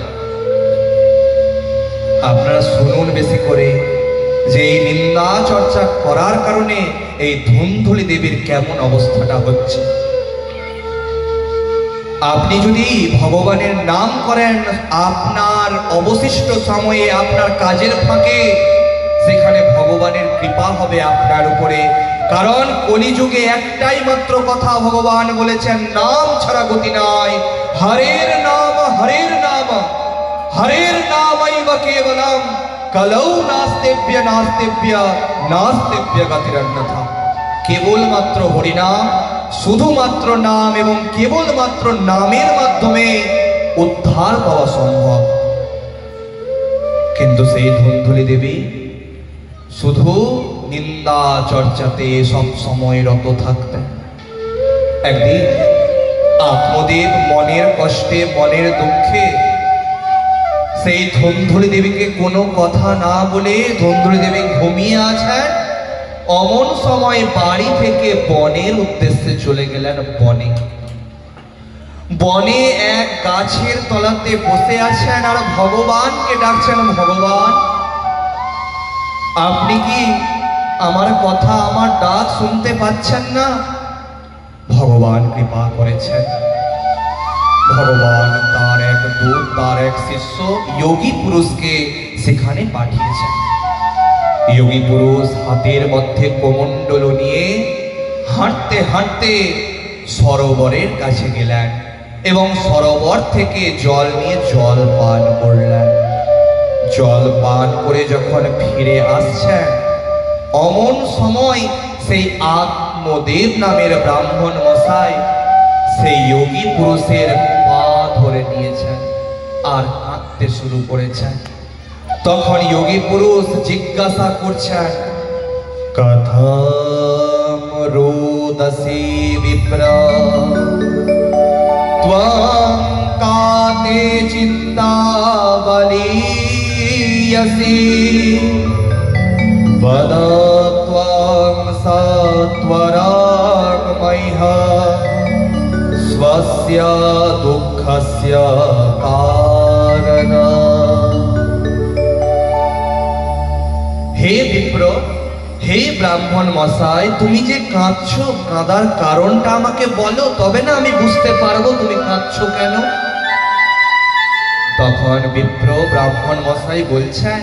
আপনারা শুনুন বেশি করে যে এই নিন্দা চর্চা করার কারণে এই ধুন্ধুলি দেবীর কেমন অবস্থাটা হচ্ছে। আপনি যদি ভগবানের নাম করেন আপনার অবশিষ্ট সময়ে আপনার কাজের ফাঁকে, সেখানে ভগবানের কৃপা হবে আপনার উপরে। কারণ কলিযুগে একটাই মাত্র কথা ভগবান বলেছেন, নাম ছাড়া গতি নাই। হরের নাম হরের নাম হরের নামাইব কেবলম কলৌ নাস্তেভ্য নাস্তেভ্য নাস্তেভ্য গতিরন্যথা। কেবলমাত্র হরিনাম, শুধুমাত্র নাম এবং কেবলমাত্র নামের মাধ্যমে উদ্ধার পাওয়া সম্ভব। কিন্তু সেই ধুন্ধুলি দেবী শুধু নিন্দা চর্চাতে সব সময় রত থাকতেন। একদিন আত্মদেব মনের কষ্টে মনের দুঃখে সেই ধুন্ধুলি দেবীকে কোনো কথা না বলে ধুন্ধুলি দেবী ঘুমিয়ে আছেন, অমন সময় বাড়ি থেকে বনের উদ্দেশ্যে চলে গেলেন। বনে এক গাছের তলাতে বসে আছেন আর ভগবানকে ডাকছেন, ভগবান আপনি কি আমার কথা আমার ডাক শুনতে পাচ্ছেন না? ভগবান কৃপা করেছেন, ভগবান তার এক দূত তার এক শিষ্য যোগী পুরুষকে সেখানে পাঠিয়েছেন। যোগী পুরুষ হাতের মধ্যে কমণ্ডল নিয়ে হাঁটতে হাঁটতে সরোবরের কাছে গেলেন এবং সরোবর থেকে জল নিয়ে জল পান করলেন। জল পান করে যখন ফিরে আসছেন, অমন সময় সেই আত্মদেব নামের ব্রাহ্মণ মশাই সেই যোগী পুরুষের পা ধরে নিয়েছেন আর কাঁদতে শুরু করেছেন। তখন যোগী পুরুষ জিজ্ঞাসা করছেন, কথম রোদসি বিপ্র ত্বং কাতে চিত্তাবলীয়সি বদ ত্বং সত্বরাগময়ঃ स्वस्य दुःखस्य कारणम्। হে বিপ্র, হে ব্রাহ্মণ মশাই, তুমি যে কাঁদছো, কাঁদার কারণটা আমাকে বলো, তবে না আমি বুঝতে পারবো তুমি কাঁদছো কেন। তখন বিপ্র ব্রাহ্মণ মশাই বলছেন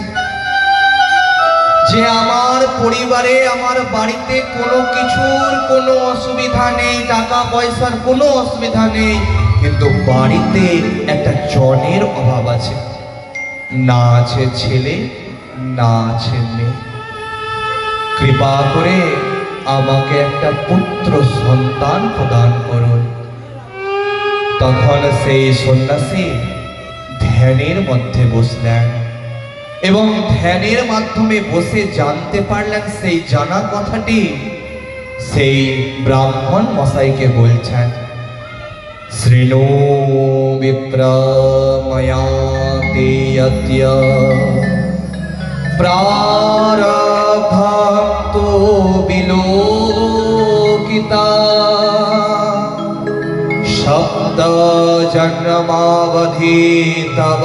যে আমার পরিবারে আমার বাড়িতে কোনো কিছুর কোনো অসুবিধা নেই, টাকা পয়সার কোনো অসুবিধা নেই, কিন্তু বাড়িতে একটা জনের অভাব আছে, না আছে ছেলে না আছে মেয়ে। কৃপা করে আমাকে একটা পুত্র সন্তান প্রদান করুন। তখন সেই সন্ন্যাসী ধ্যানের মধ্যে বসলেন এবং ধ্যানের মাধ্যমে বসে জানতে পারলেন, সেই জানা কথাটি সেই ব্রাহ্মণ মশাইকে বলছেন, শৃণু বিপ্র ময়া তে অদ্য প্রারব্ধম তো বিলোকিতা শব্দ জন্মাবধি তব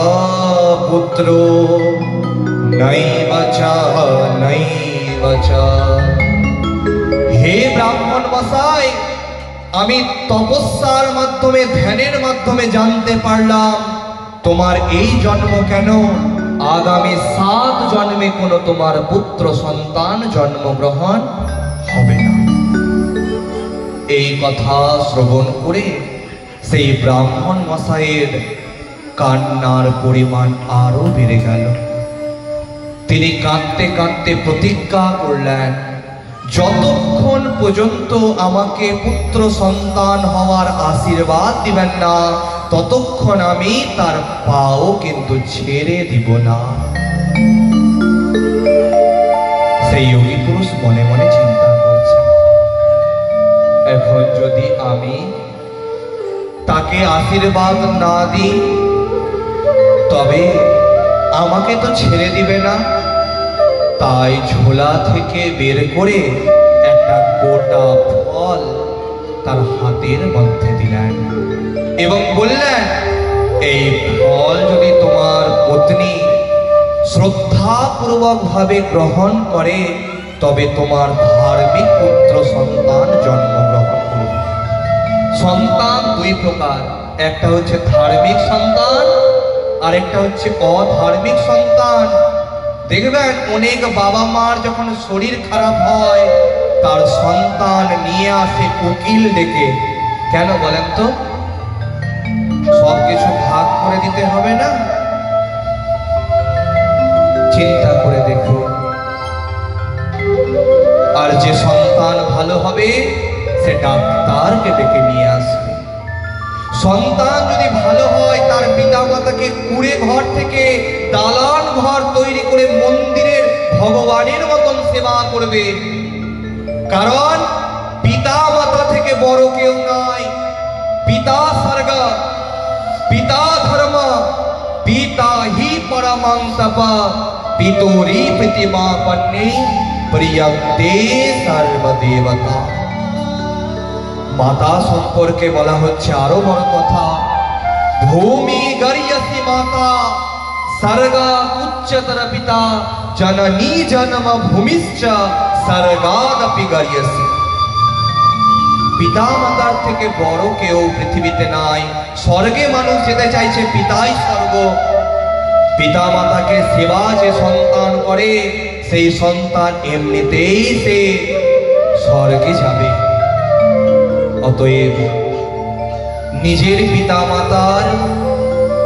পুত্রো নৈব চ নৈব চ। হে ব্রাহ্মণ মশাই, আমি তপস্যার মাধ্যমে, ধ্যানের মাধ্যমে জানতে পারলাম তোমার এই জন্ম কেন, আগামী 7 জন্মে কোনো তোমার পুত্র সন্তান জন্মগ্রহণ হবে না। এই কথা শ্রবণ করে সেই ব্রাহ্মণ মশাইয়ের কান্নার পরিমাণ আরো বেড়ে গেল। তিনি কাঁদতে কাঁদতে প্রতিজ্ঞা করলেন, যতক্ষণ পর্যন্ত আমাকে পুত্র সন্তান হওয়ার আশীর্বাদ দিবেন না, ততক্ষণ আমি তার পাও কিন্তু ছেড়ে দিব না। সেই যোগী পুরুষ মনে মনে চিন্তা করছেন, এখন যদি আমি তাকে আশীর্বাদ না দিই তবে আমাকে তো ছেড়ে দিবে না। তাই ঝোলা থেকে বের করে একটা গোটা ফল তার হাতের মধ্যে দিলেন এবং বললেন, এই ফল যদি তোমার পত্নী শ্রদ্ধাপূর্বক ভাবে গ্রহণ করে তবে তোমার ধার্মিক পুত্র সন্তান জন্মগ্রহণ করবে। সন্তান 2 প্রকার, একটা হচ্ছে ধার্মিক সন্তান আর একটা হচ্ছে অধার্মিক সন্তান। দেখবেন অনেক বাবা মার যখন শরীর খারাপ হয় তার সন্তান নিয়ে আসে উকিল ডেকে। কেন বলেন তো? সবকিছু ভাগ করে দিতে হবে না? চিন্তা করে দেখুন। আর যে সন্তান ভালো হবে সে ডাক্তারকে ডেকে নিয়ে আসবে। সন্তান যদি ভালো হয় তার পিতা মাতাকে কুড়ে ঘর থেকে দালান ঘর তৈরি করে মন্দিরের ভগবানের মতন সেবা করবে। কারণ পিতা মাতা থেকে বড় কেউ নাই। পিতা স্বর্গ, পিতা ধর্ম, পিতা হি পরমং তপ, পিতরি প্রতিমা পন্নে প্রিয়ন্তে সর্বদেবতা। মাতা সম্পর্কে বলা হচ্ছে আরো বড় কথা, ভূমি গরিয়সি মাতা স্বর্গা উচ্চতর পিতা, জননী জন্ম ভূমিশ্চ স্বর্গাদপি গরিয়সি। পিতা মাতার থেকে বড় কেউ পৃথিবীতে নাই। স্বর্গে মানুষ যেতে চাইছে, পিতাই স্বর্গ। পিতা মাতাকে সেবা যে সন্তান করে সেই সন্তান এমনিতেই সে স্বর্গে যাবে। অতএব নিজের পিতা মাতার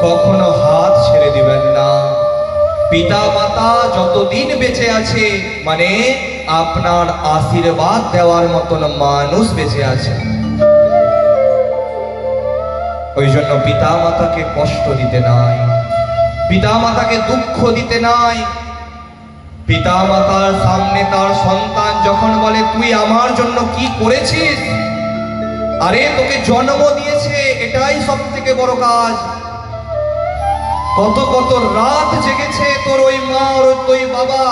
কখনো হাত ছেড়ে দিবেন না। পিতা মাতা যতদিন বেঁচে আছে মানে আপনার আশীর্বাদ দেওয়ার মতন মানুষ বেঁচে আছে। ওই জন্য পিতা মাতাকে কষ্ট দিতে নাই, পিতা মাতাকে দুঃখ দিতে নাই। পিতা মাতার সামনে তার সন্তান যখন বলে, তুই আমার জন্য কি করেছিস? আরে তোকে জন্ম দিয়েছে, এটাই সব থেকে বড় কাজ। কত কত রাত জেগেছে তোর ওই মা আর তোর বাবা,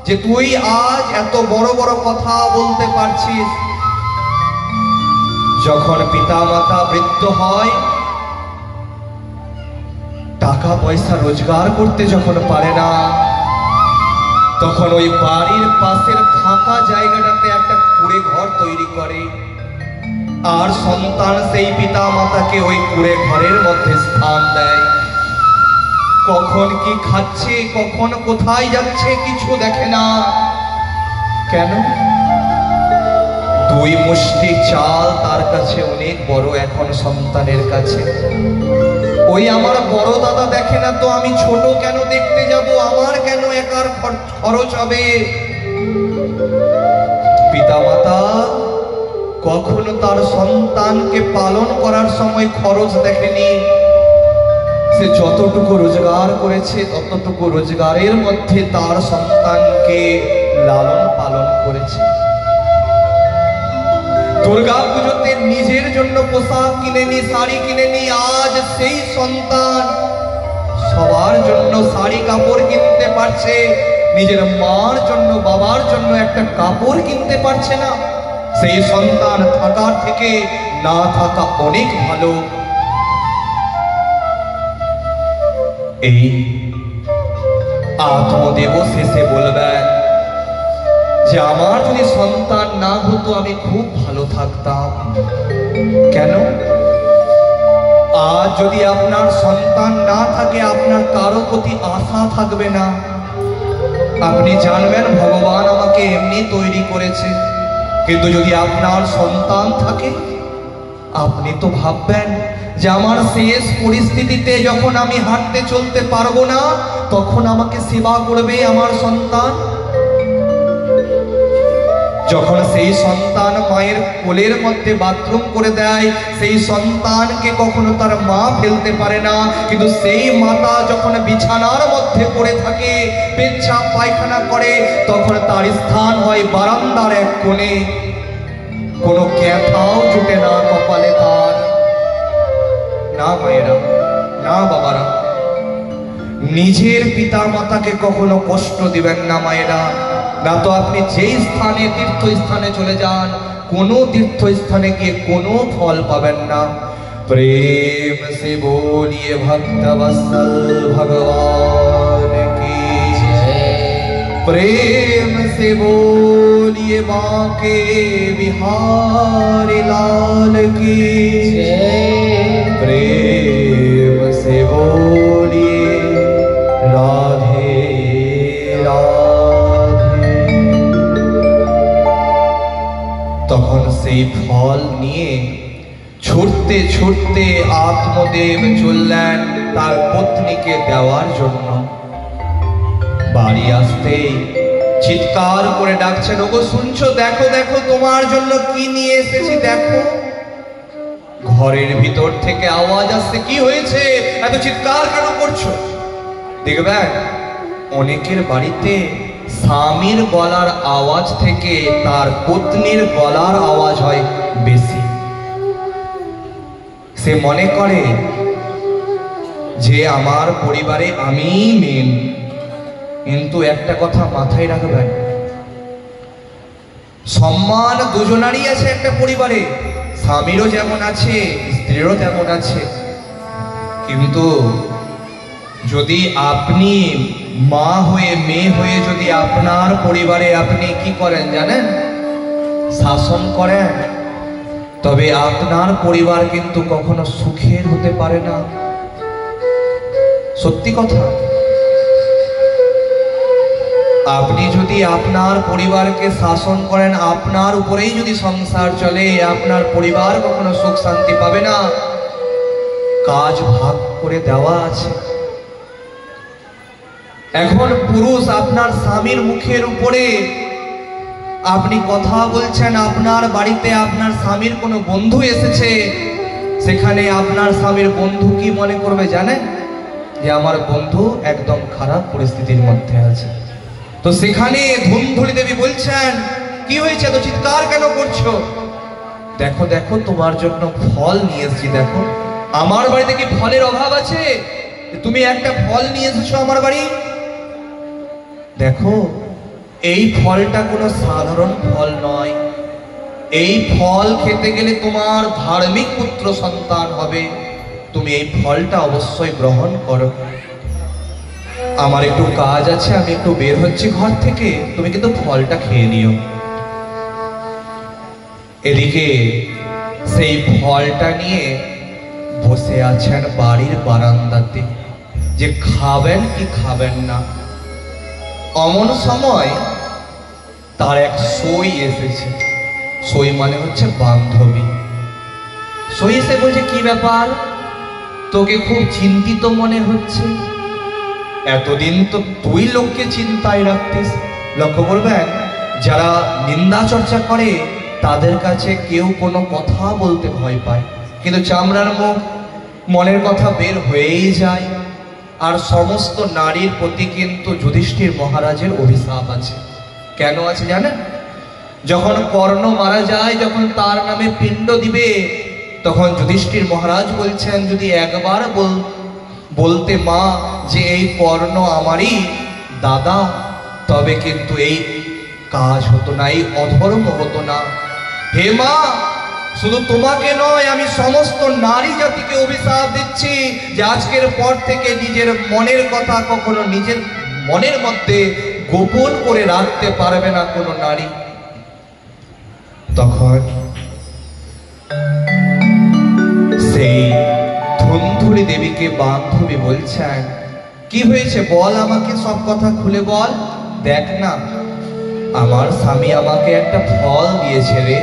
যে তুই আজ এত বড় বড় কথা বলতে পারছিস। যখন পিতা মাতা বৃদ্ধ হয়, টাকা পয়সা রোজগার করতে যখন পারে না, তখন ওই বাড়ির পাশের ফাঁকা জায়গাটাতে একটা কুড়ে ঘর তৈরি করে, আর সন্তান সেই পিতা মাতাকে ওই কুড়ে ঘরের মধ্যে স্থান দেয়। কখন কি খাচ্ছে, কখন কোথায় যাচ্ছে কিছু দেখে না। কেন? 2 মুষ্টি চাল তার কাছে অনেক বড় এখন সন্তানের কাছে। ওই আমার বড় দাদা দেখে না তো আমি ছোট কেন দেখতে যাব? আমার কেন একার খরচ হবে? পিতা মাতা কখনো তার সন্তানকে পালন করার সময় খরচ দেখেনি। সে যতটুকু রোজগার করেছে ততটুকু রোজগারের মধ্যে তার সন্তানকে লালন পালন করেছে। দুর্গা পুজোতে নিজের জন্য পোশাক কিনেনি, শাড়ি কিনেনি, আজ সেই সন্তান সবার জন্য শাড়ি কাপড় কিনতে পারছে, নিজের মার জন্য বাবার জন্য একটা কাপড় কিনতে পারছে না। সেই সন্তান থাকার থেকে না থাকা অনেক ভালো। এই আত্মদেব শেষে বলবেন যে আমার যদি সন্তান না হতো আমি খুব ভালো থাকতাম। কেন? আজ যদি আপনার সন্তান না থাকে আপনার কারো প্রতি আশা থাকবে না। আপনি জানবেন ভগবান আমাকে এমনি তৈরি করেছে, কিন্তু যদি আপনার সন্তান থাকে আপনি তো ভাববেন যে আমার শেষ পরিস্থিতিতে যখন আমি হাঁটতে চলতে পারবো না তখন আমাকে সেবা করবে আমার সন্তান। যখন সেই সন্তান মায়ের কোলের মধ্যে বাথরুম করে দেয়, সেই সন্তানকে কখনো তার মা ফেলতে পারে না, কিন্তু সেই মাতা যখন বিছানার মধ্যে পড়ে থাকে, পেচ্ছাপ পায়খানা করে, তখন তার স্থান হয় বারান্দার এক কোণে। কোনো ক্যাথাও জুটে না কপালে তার। না মায়েরা, না বাবারা, নিজের পিতা মাতাকে কখনো কষ্ট দিবেন না মায়েরা। না তো আপনি যেই স্থানে তীর্থস্থানে চলে যান, কোনো তীর্থস্থানে গিয়ে কোনো ফল পাবেন না। প্রেম সে বলিয়ে ভক্তবৎসল ভগবান কি জয়। প্রেম সে বলিয়ে বাঁকে বিহাरी लाल की जय। प्रेम से बोलिए राधे राधे। তখন সেই ফল নিয়ে ছুটতে ছুটতে আত্মদেব চললেন তার পত্নীকে দেওয়ার জন্য। বাড়ি আসতেই চিৎকার করে ডাকছেন, ওগো শুনছো? দেখো দেখো তোমার জন্য কি নিয়ে এসেছি দেখো। ঘরের ভিতর থেকে আওয়াজ আসছে, কি হয়েছে, এত চিৎকার কেন করছো? দেখবেন অনেকের বাড়িতে স্বামীর গলার আওয়াজ থেকে তার পত্নীর গলার আওয়াজ হয় বেশি। সে মনে করে যে আমার পরিবারে আমি মেন। কিন্তু একটা কথা মাথায় রাখবেন, সম্মান দুজনারই আছে একটা পরিবারে, স্বামীরও যেমন আছে স্ত্রীরও তেমন আছে। কিন্তু যদি আপনি মা হয়ে মেয়ে হয়ে যদি আপনার পরিবারে আপনি কি করেন জানেন, শাসন করেন, তবে আপনার পরিবার কিন্তু কখনো সুখের হতে পারে না। সত্যি কথা। আপনি যদি আপনার পরিবারকে শাসন করেন, আপনার উপরেই যদি সংসার চলে, আপনার পরিবার কখনো সুখ শান্তি পাবে না। কাজ ভাগ করে দেওয়া আছে। এখন পুরুষ আপনার স্বামীর মুখের উপরে আপনি কথা বলছেন, আপনার বাড়িতে আপনার স্বামীর কোনো বন্ধু এসেছে, সেখানে আপনার স্বামীর বন্ধু কি মনে করবে জানেন? যে আমার বন্ধু একদম খারাপ পরিস্থিতির মধ্যে আছে। তো সেখানে ধুমধুলি দেবী বলছেন, কি হয়েছে, এত চিৎকার কেন করছো? দেখো দেখো তোমার জন্য ফল নিয়ে এসেছি। দেখো আমার বাড়িতে কি ফলের অভাব আছে? তুমি একটা ফল নিয়ে এসেছো আমার বাড়ি। দেখো এই ফলটা কোনো সাধারণ ফল নয়। এই ফল খেতে গেলে তোমার ধার্মিক পুত্র সন্তান হবে। তুমি এই ফলটা অবশ্যই গ্রহণ করো। আমার একটু কাজ আছে, আমি একটু বের হচ্ছি ঘর থেকে, তুমি কিন্তু ফলটা খেয়ে নিও। এদিকে সেই ফলটা নিয়ে বসে আছেন বাড়ির বারান্দাতে, যে খাবেন কি খাবেন না। অমন সময় তার এক সই এসেছে। সই মানে হচ্ছে বান্ধবী। সই এসে বলছে, কি ব্যাপার, তোকে খুব চিন্তিত মনে হচ্ছে। এতদিন তো তুই লোককে চিন্তায় রাখতিস। লক্ষ্য করবেন, যারা নিন্দা চর্চা করে তাদের কাছে কেউ কোনো কথা বলতে ভয় পায়, কিন্তু চামড়ার মুখ, মনের কথা বের হয়েই যায়। আর সমস্ত নারীর প্রতি কিন্তু যুধিষ্ঠির মহারাজের অভিশাপ আছে। কেন আছে জানেন? যখন কর্ণ মারা যায়, যখন তার নামে পিণ্ড দিবে, তখন যুধিষ্ঠির মহারাজ বলছেন, যদি একবার বলতে মা যে এই কর্ণ আমারই দাদা, তবে কিন্তু এই কাজ হতো না, এই অধর্ম হতো না। হে মা, শুধু তোমাকে নয়, আমি সমস্ত নারী জাতিকে অভিশাপ দিচ্ছি যে আজকের পর থেকে নিজের মনের কথা কখনো নিজের মনের মধ্যে গোপন করে রাখতে পারবে না কোনো নারী। তখন সেই ধুন্ধুলি দেবীকে বান্ধবী বলছেন, কি হয়েছে বল, আমাকে সব কথা খুলে বল। দেখ না, আমার স্বামী আমাকে একটা ফল দিয়েছে রে,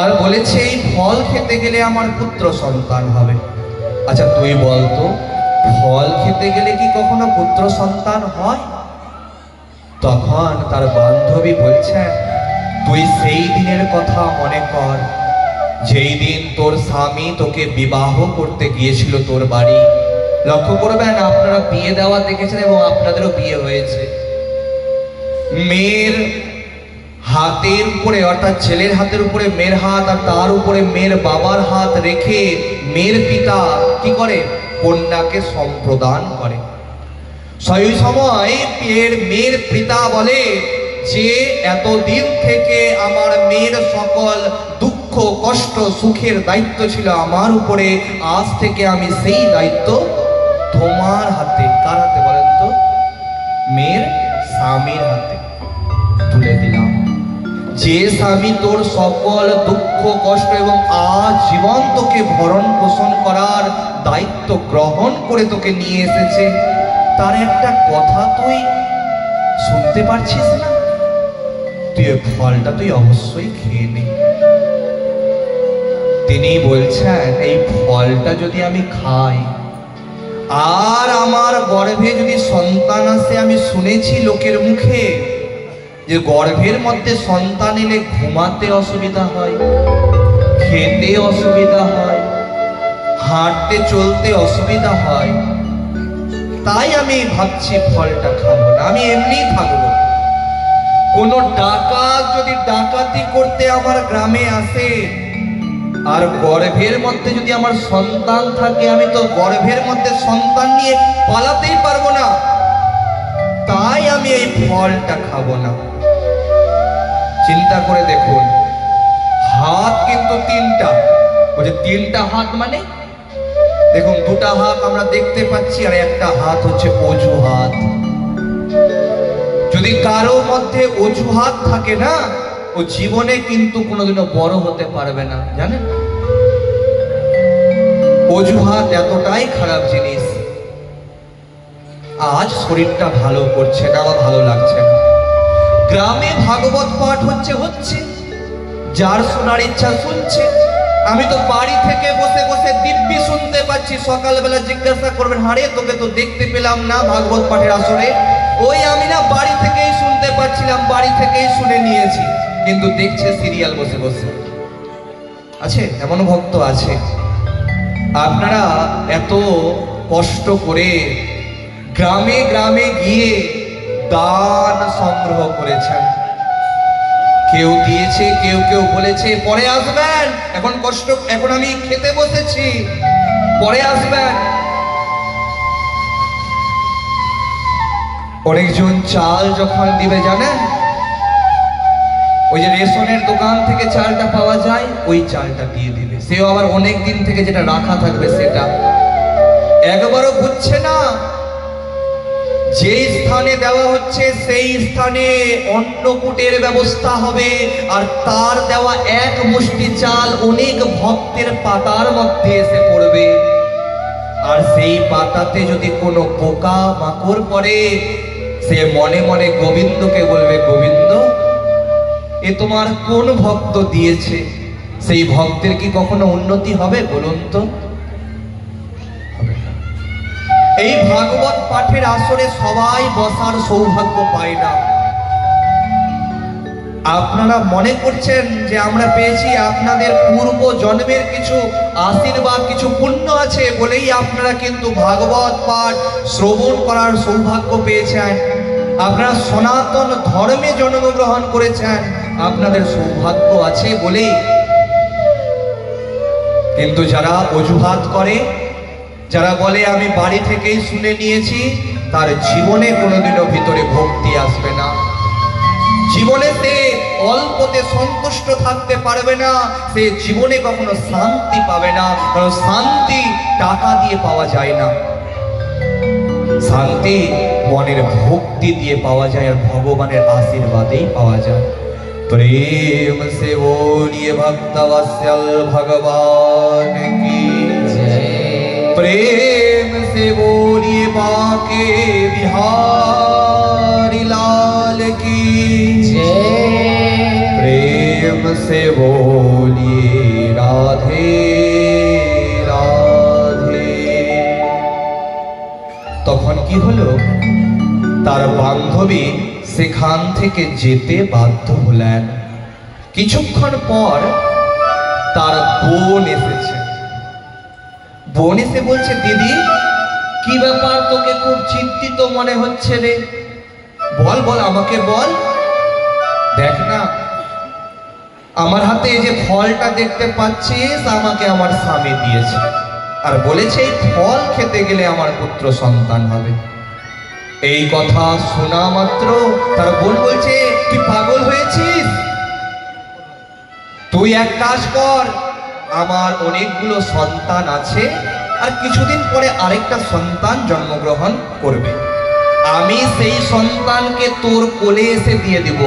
আর বলেছে এই ফল খেতে গেলে আমার পুত্র সন্তান হবে। আচ্ছা তুই বলতো, ফল খেতে গেলে কি কখনো পুত্র সন্তান হয়? তখন তার বান্ধবী বলছেন, তুই সেই দিনের কথা মনে কর যেই দিন তোর স্বামী তোকে বিবাহ করতে গিয়েছিল তোর বাড়ি। লক্ষ্য করবেন, আপনারা বিয়ে দেওয়া দেখেছেন এবং আপনাদেরও বিয়ে হয়েছে। মেয়ের হাতের উপরে, অর্থাৎ ছেলের হাতের উপরে মেয়ের হাত, আর তার উপরে মেয়ের বাবার হাত রেখে মেয়ের পিতা কি করে, কন্যাকে সম্প্রদান করে। সেই সময় মেয়ের পিতা বলে যে এতদিন থেকে আমার মেয়ের সকল দুঃখ কষ্ট সুখের দায়িত্ব ছিল আমার উপরে, আজ থেকে আমি সেই দায়িত্ব তোমার হাতে, কার হাতে বলেন তো, মেয়ের স্বামীর হাতে তুলে দিলাম। যে স্বামী তোর সকল দুঃখ কষ্ট এবং আজীবন তোকে ভরণ পোষণ করার দায়িত্ব গ্রহণ করে তোকে নিয়ে এসেছে, তার একটা কথা তুই শুনতে পারছিস না? তুই ফলটা তুই অবশ্যই খেয়ে নে। তিনি বলছেন, এই ফলটা যদি আমি খাই আর আমার গর্ভে যদি সন্তান আসে, আমি শুনেছি লোকের মুখে যে গর্ভের মধ্যে সন্তান এলে ঘুমাতে অসুবিধা হয়, খেতে অসুবিধা হয়, হাঁটতে চলতে অসুবিধা হয়, তাই আমি ভাবছি ফলটা খাবো না, আমি এমনি থাকবো। কোনো ডাকাত যদি ডাকাতি করতে আমার গ্রামে আসে আর গর্ভের মধ্যে যদি আমার সন্তান থাকে, আমি তো গর্ভের মধ্যে সন্তান নিয়ে পালাতেই পারবো না, তাই আমি এই ফলটা খাবো না। চিন্তা করে দেখুন, হাত কিন্তু তিনটা, বলছে তিনটা হাত মানে দেখুন, দুটা হাত আমরা দেখতে পাচ্ছি আর একটা হাত হচ্ছে অজুহাত। যদি কারো মধ্যে অজুহাত থাকে না, ও জীবনে কিন্তু কোনোদিনও বড় হতে পারবে না, জানেন? অজুহাত এতটাই খারাপ জিনিস। আজ শরীরটা ভালো করছে না বা ভালো লাগছে না, গ্রামে ভাগবত পাঠ হচ্ছে, যার শোনার ইচ্ছা শুনছে। আমি তো বাড়ি থেকে বসে বসে দিব্যি শুনতে পাচ্ছি। সকালবেলা জিজ্ঞাসা করবেন, হারে তোকে তো দেখতে পেলাম না ভাগবত পাঠের আসরে। ওই আমি না বাড়ি থেকেই শুনতে পাচ্ছিলাম, বাড়ি থেকেই শুনে নিয়েছি, কিন্তু দেখছে সিরিয়াল বসে বসে। আছে এমন ভক্ত আছে। আপনারা এত কষ্ট করে গ্রামে গ্রামে গিয়ে দান সংগ্রহ করেছেন, কেউ দিয়েছে, কেউ কেউ বলেছে পরে আসবেন, এখন কষ্ট, এখন আমি খেতে বসেছি, পরে আসবেন। অনেকজন চাল যখন দিবে জানেন, ওই যে রেশনের দোকান থেকে চালটা পাওয়া যায়, ওই চালটা দিয়ে দিবে। সেও আবার অনেক দিন থেকে যেটা রাখা থাকবে সেটা। একবারও বুঝছে না যে স্থানে দেওয়া হচ্ছে সেই স্থানে অন্নকূটের ব্যবস্থা হবে, আর তার দেওয়া এক মুষ্টি চাল অনেক ভক্তের পাতার মধ্যে এসে পড়বে। আর সেই পাতাতে যদি কোনো পোকা মাকড় পড়ে, সে মনে মনে গোবিন্দকে বলবে, গোবিন্দ এ তোমার কোন ভক্ত দিয়েছে? সেই ভক্তের কি কখনো উন্নতি হবে বলুন তো? এই ভাগবত পাঠের আসরে সবাই বসার সৌভাগ্য পায় না। আপনারা মনে করছেন যে আমরা পেয়েছি, আপনাদের পূর্ব জন্মের কিছু আশীর্বাদ, কিছু পুণ্য আছে বলেই আপনারা কিন্তু ভাগবত পাঠ শ্রবণ করার সৌভাগ্য পেয়েছেন। আপনারা সনাতন ধর্মে জন্মগ্রহণ করেছেন, আপনাদের সৌভাগ্য আছে বলেই। কিন্তু যারা অজুহাত করে, যারা বলে আমি বাড়ি থেকেই শুনে নিয়েছি, তার জীবনে কোনোদিনও ভিতরে ভক্তি আসবে না। জীবনে সে অল্পতে সন্তুষ্ট থাকতে পারবে না, সে জীবনে কখনো শান্তি পাবে না, কারণ শান্তি টাকা দিয়ে পাওয়া যায় না। শান্তি মনের ভক্তি দিয়ে পাওয়া যায়, আর ভগবানের আশীর্বাদেই পাওয়া যায়। प्रेम से बोलिए भक्तवत्सल भगवान की जय। प्रेम से बोलिए बांके बिहारी लाल की जय। प्रेम से बोलिए राधे राधे। তখন কি হলো, তার বান্ধবী সেখান থেকে যেতে বাধ্য হলেন। কিছুক্ষণ পর তার বোন এসেছে। বোন এসে বলছে, দিদি কি ব্যাপার, তোকে খুব চিন্তিত মনে হচ্ছে রে, বল বল আমাকে বল। দেখ না, আমার হাতে এই যে ফলটা দেখতে পাচ্ছিস, আমাকে আমার স্বামী দিয়েছে, আর বলেছে এই ফল খেতে গেলে আমার পুত্র সন্তান হবে। এই কথা শোনা মাত্র তার বোন বলছে, তুই পাগল হয়েছিস, তুই এক কাজ কর, আমার অনেকগুলো সন্তান আছে, আর কিছুদিন পরে আরেকটা সন্তান জন্মগ্রহণ করবে, আমি সেই সন্তানকে তোর কোলে এসে দিয়ে দিব,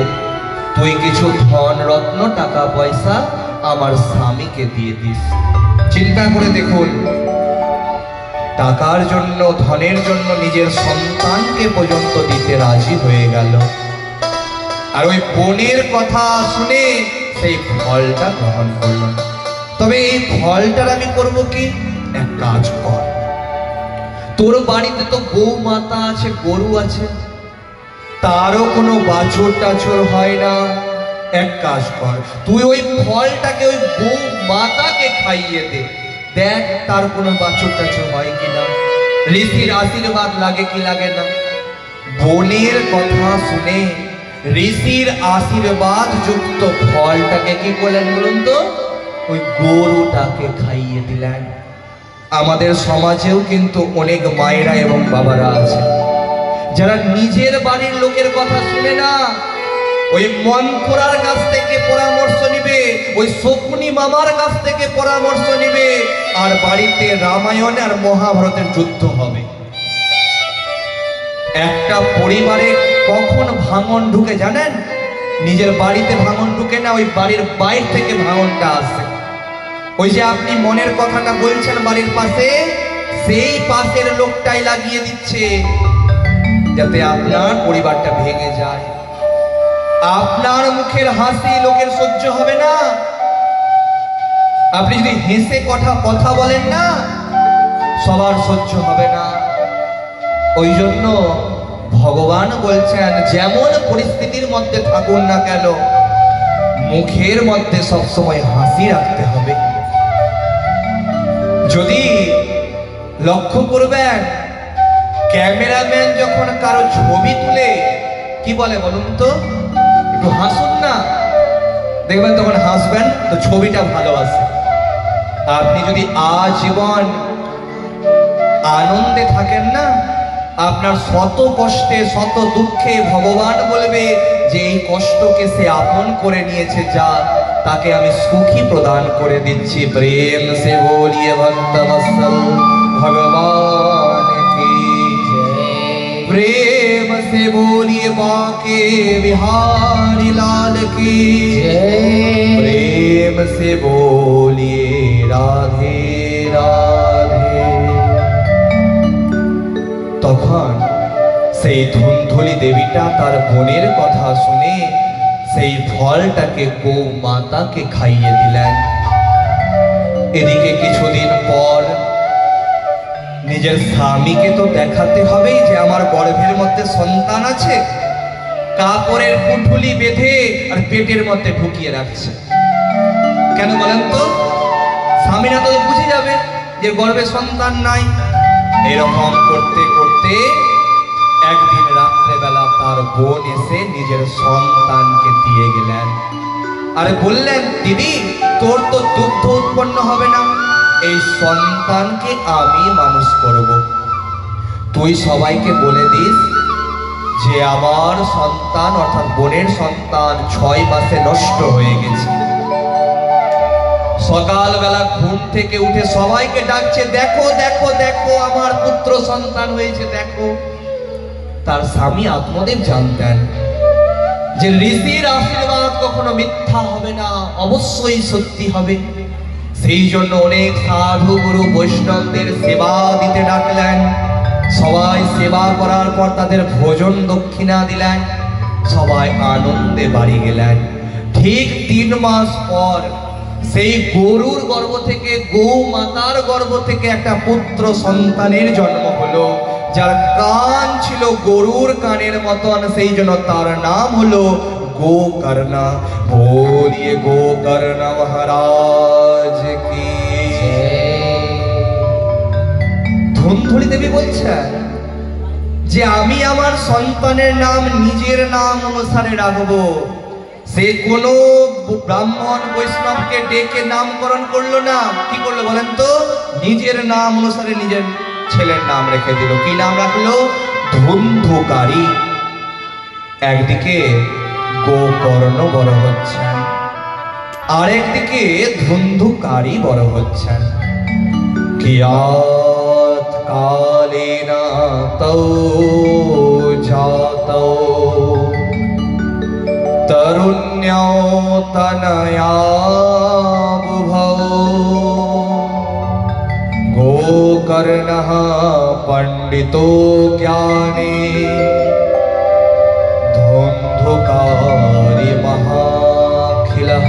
তুই কিছু ধন রত্ন টাকা পয়সা আমার স্বামীকে দিয়ে দিস। চিন্তা করে দেখুন, টাকার জন্য ধনের জন্য নিজের সন্তানকে পর্যন্ত দিতে রাজি হয়ে গেল। আর ওই বোনের কথা শুনে সেই ফলটা গ্রহণ করল। তবে এই ফলটার আমি করব কি, এক কাজ কর, তোর বাড়িতে তো গৌ মাতা আছে, গরু আছে, তারও কোনো বাছুর টাছুর হয় না, এক কাজ কর, তুই ওই ফলটাকে ওই গৌ মাতাকে খাইয়ে দে, দেখ তার কোনো বাছুর টাছুর হয় কিনা, ঋষির আশীর্বাদ লাগে কি লাগে না। বোনের কথা শুনে ঋষির আশীর্বাদ যুক্ত ফলটাকে কি করলেন বলুন তো, ওই গরুটাকে খাইয়ে দিলেন। আমাদের সমাজেও কিন্তু অনেক মায়েরা এবং বাবারা আছে যারা নিজের বাড়ির লোকের কথা শুনে না, ওই মন্থরার কাছ থেকে পরামর্শ নিবে, ওই শকুনি মামার কাছ থেকে পরামর্শ নিবে, আর বাড়িতে রামায়ণ আর মহাভারতের যুদ্ধ হবে। একটা পরিবারে কখন ভাঙন ঢুকে জানেন? নিজের বাড়িতে ভাঙন ঢুকে না, ওই বাড়ির বাইরে থেকে ভাঙনটা আসে। ওই যে আপনি মনের কথাটা বলছেন বাড়ির পাশে, সেই পাশের লোকটাই লাগিয়ে দিচ্ছে যাতে আপনার পরিবারটা ভেঙে যায়। আপনার মুখের হাসি লোকের সহ্য হবে না, আপনি যদি হেসে কথা বলেন না, সবার সহ্য হবে না। ওই জন্য ভগবান বলছেন, যেমন পরিস্থিতির মধ্যে থাকুন না কেন, মুখের মধ্যে সবসময় হাসি রাখতে হবে। যদি লক্ষ্য করবেন, ক্যামেরাম্যান যখন কারো ছবি তুলে কি বলে বলুন তো, একটু হাসুন না, দেখবেন তখন হাসবেন তো ছবিটা ভালো আসে। আপনি যদি আজীবন আনন্দে থাকেন না, আপনার শত কষ্টে শত দুঃখে ভগবান বলবে যে এই কষ্টকে সে আপন করে নিয়েছে, যা তাকে আমি সুখী প্রদান করে দিচ্ছি। প্রেম সে বলিয়ে ভক্তবৎসল ভগবান কি জয়। प्रेम से बोलिए बांके बिहारी लाल की जय। प्रेम से बोलिए राधे राधे। তখন সেই ধুন্ধুলি দেবীটা তার বোনের কথা শুনে সেই ফলটাকে গৌ মাতাকে খাইয়ে দিলেন। এদিকে কিছুদিন পর নিজের স্বামীকে তো দেখাতে হবেই যে আমার গর্ভের মধ্যে সন্তান আছে, কাপড়ের পুঁটুলি বেঁধে আর পেটের মধ্যে ঢুকিয়ে রাখছে। কেন বলেন তো? স্বামীরা তো বুঝে যাবে যে গর্ভে সন্তান নাই। এরকম করতে করতে একদিন রাত্রেবেলা তার বোন এসে নিজের সন্তানকে দিয়ে গেলেন, আর বললেন, দিদি তোর তো দুগ্ধ উৎপন্ন হবে না, এই সন্তানকে আমি মানুষ করব, তুই সবাইকে বলে দিস যে আমার সন্তান অর্থাৎ বোনের সন্তান 6 মাসে নষ্ট হয়ে গেছে। সকালবেলা ঘুম থেকে উঠে সবাইকে ডাকছে, দেখো দেখো দেখো আমার পুত্র সন্তান হয়েছে দেখো। তার স্বামী আত্মদেব জানতেন যে ঋষির আশীর্বাদ কখনো মিথ্যা হবে না, অবশ্যই সত্যি হবে। সেই জন্য অনেক সাধু গুরু বৈষ্ণবদের সেবা দিতে ডাকলেন। সবাই সেবা করার পর তাদের ভোজন দক্ষিণা দিলেন, সবাই আনন্দে বাড়ি গেলেন। ঠিক 3 মাস পর সেই গরুর গর্ভ থেকে, গৌ মাতার গর্ভ থেকে একটা পুত্র সন্তানের জন্ম হলো, যার কান ছিল গরুর কানের মতন, সেই জন্য তার নাম হলো গোকর্ণা। বলিয়ে গোকর্ণ মহারাজ কি। ধুন্ধুলি দেবী বলছেন যে আমি আমার সন্তানের নাম নিজের নাম অনুসারে রাখবো। সে কোনো ব্রাহ্মণ বৈষ্ণবকে ডেকে নামকরণ করলো না, কি করলো বলেন তো? নিজের নাম অনুসারে নিজের ছেলের নাম রেখে দিল। কি নাম রাখলো? ধুন্ধুকারী। একদিকে গোকর্ণ বড় হচ্ছেন, আরেকদিকে ধুন্ধুকারী বড় হচ্ছেন। কিয়াত কালেনা তৌ জাতৌ তরুণ্যৌ তনয়া বুভৌ গোকর্ণঃ পণ্ডিতো জ্ঞানে ধুন্ধুকারী মহাখিলঃ।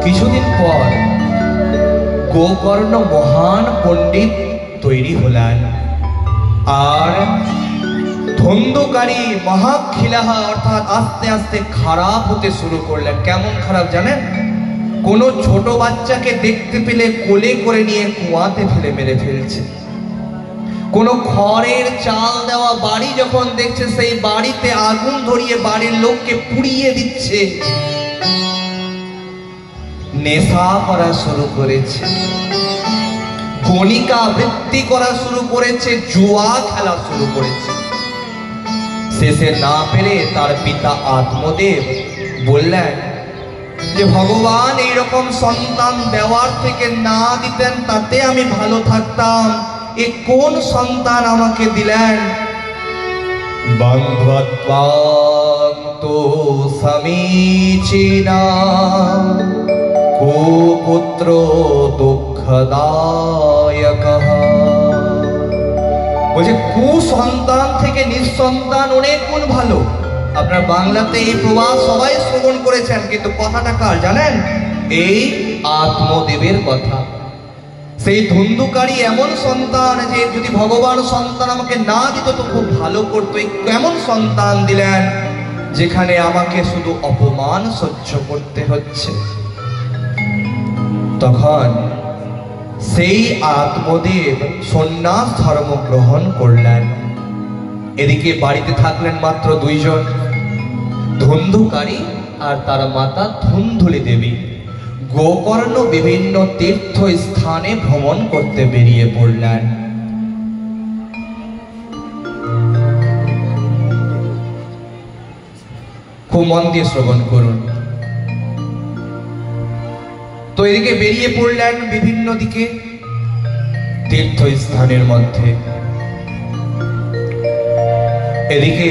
কিছুদিন পর গোকর্ণ মহান পণ্ডিত তৈরি হলেন, আর ধুন্ধুকারী মহাখিলঃ অর্থাৎ আস্তে আস্তে খারাপ হতে শুরু করলেন। কেমন খারাপ জানেন? কোনো ছোট বাচ্চাকে দেখতে পেলে কোলে করে নিয়ে কুয়াতে ফেলে মেরে ফেলছে। কোনো খড়ের চাল দেওয়া বাড়ি যখন দেখছে, সেই বাড়িতে আগুন ধরিয়ে বাড়ির লোককে পুড়িয়ে দিচ্ছে। নেশা করা শুরু করেছে, গণিকা বৃত্তি করা শুরু করেছে, জুয়া খেলা শুরু করেছে। শেষে না পেরে তার পিতা আত্মদেব বললেন যে ভগবান এইরকম সন্তান দেওয়ার থেকে না দিতেন তাতে আমি ভালো থাকতাম, এ কোন সন্তান আমাকে দিলেন? বন্ধুত্বং তো সমীচীনা কুপুত্র দুঃখদায়কঃ। বলছে কুসন্তান থেকে নিঃসন্তান অনেক গুণ ভালো। আপনার বাংলাতে এই প্রবাদ সবাই শ্রবণ করেছেন, কিন্তু কথাটা কার জানেন? এই আত্মদেবের কথা। সেই ধুন্ধুকারী এমন সন্তান যে যদি ভগবান সন্তান আমাকে না দিত তো খুব ভালো করতো, কেমন সন্তান দিলেন যেখানে আমাকে শুধু অপমান সহ্য করতে হচ্ছে। তখন সেই আত্মদেব সন্ন্যাস ধর্ম গ্রহণ করলেন। এদিকে বাড়িতে থাকলেন মাত্র 2 জন, ধুন্ধুকারী আর তার মাতা ধুন্ধুলি দেবী। গোকর্ণ বিভিন্ন তীর্থ স্থানে ভ্রমণ করতে বেরিয়ে পড়লেন। খুব মন দিয়ে শ্রবণ করুন। তো এদিকে বেরিয়ে পড়লেন বিভিন্ন দিকে তীর্থ স্থানের মধ্যে। এদিকে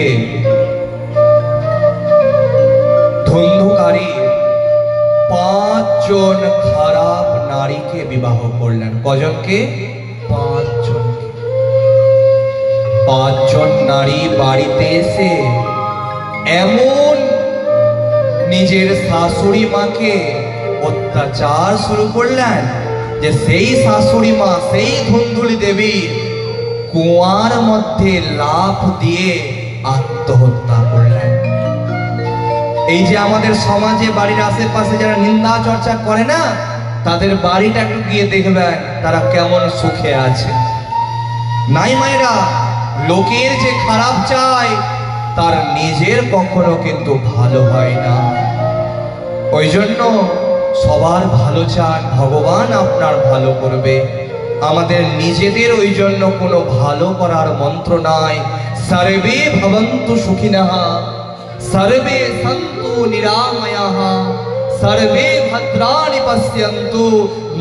ধুন্ধুকারী 5 জন খারাপ নারীকে বিবাহ করলেন। কজনকে? 5 জনকে। 5 জন নারী বাড়িতে এসে এমন নিজের শাশুড়ি মাকে অত্যাচার শুরু করলেন যে সেই শাশুড়ি মা, সেই ধুন্ধুলি দেবী কুয়ার মধ্যে লাফ দিয়ে আত্মহত্যা করলেন। এই যে আমাদের সমাজে বাড়ির আশেপাশে যারা নিন্দা চর্চা করে না, তাদের বাড়িটা একটু গিয়ে দেখবেন তারা কেমন সুখে আছে। নাই মায়েরা, লোকের যে খারাপ চায় তার নিজের কখনো কিন্তু ভালো হয় না। ওই জন্য সবার ভালো চান, ভগবান আপনার ভালো করবে। আমাদের নিজেদের ওই জন্য কোনো ভালো করার মন্ত্র নাই। সর্বে ভবন্তু সুখিনঃ, সর্বে সন্তু নিরাময়াঃ, सर्वे भद्राणि पश्यन्तु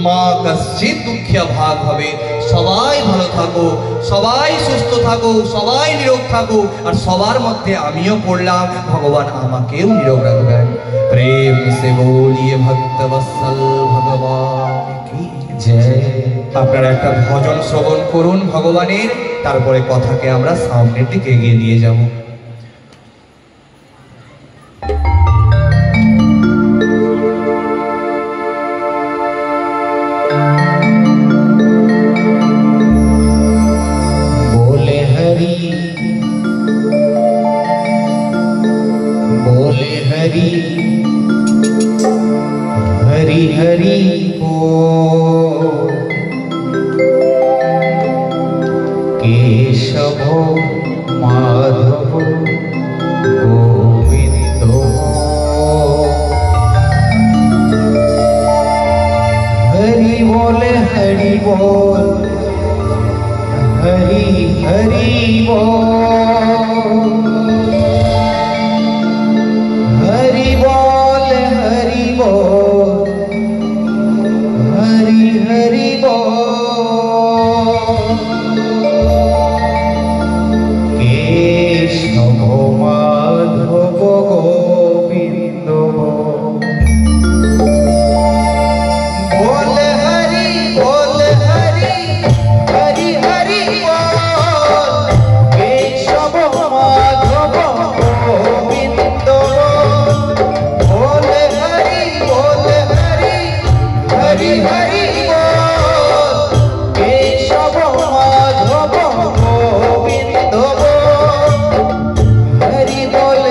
মা কশ্চিৎ দুঃখিয়া ভাগ হবে। সবাই ভালো থাকো, সবাই সুস্থ থাকো, সবাই নিরোগ থাকো, আর সবার মধ্যে আমিও পড়লাম, ভগবান আমাকেও নিরোগ রাখবেন। প্রেম সে বলিয়ে ভক্তবৎসল ভগবান কি জয়। আপনারা একটা ভজন শ্রবণ করুন ভগবানের, তারপরে কথাকে আমরা সামনের দিকে এগিয়ে নিয়ে যাব। हरि हरि केशव माधव गोविंद हरि बोल हरि बोल हरि हरि बोल हरि बोल हरि बोल हरि हरि बोल केशव माधव गोविंद बोल हरि हरि हरि हरि बोल केशव माधव गोविंद बोल हरि हरि हरि बोल केशव माधव गोविंद हरि बोल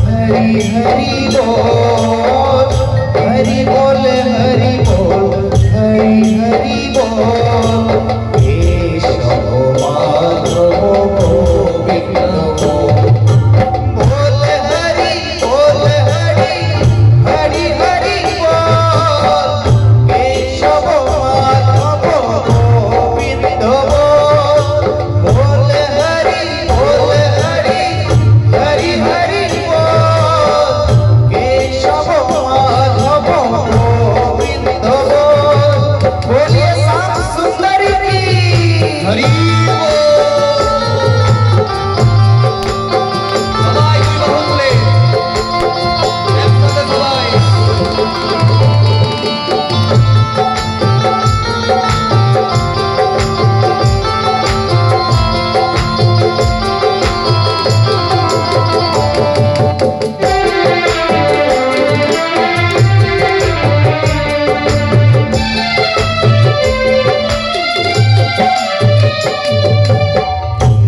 हरि हरि बोल हरि बोल हरि हरि हरि बोल केशव माधव गोविंद बोल हरि हरि हरि बोल केशव माधव गोविंद बोल हरि हरि हरि बोल केशव माधव गोविंद बोलिए श्याम सुंदरी की हरि সবাই বলে একসাথে সবাই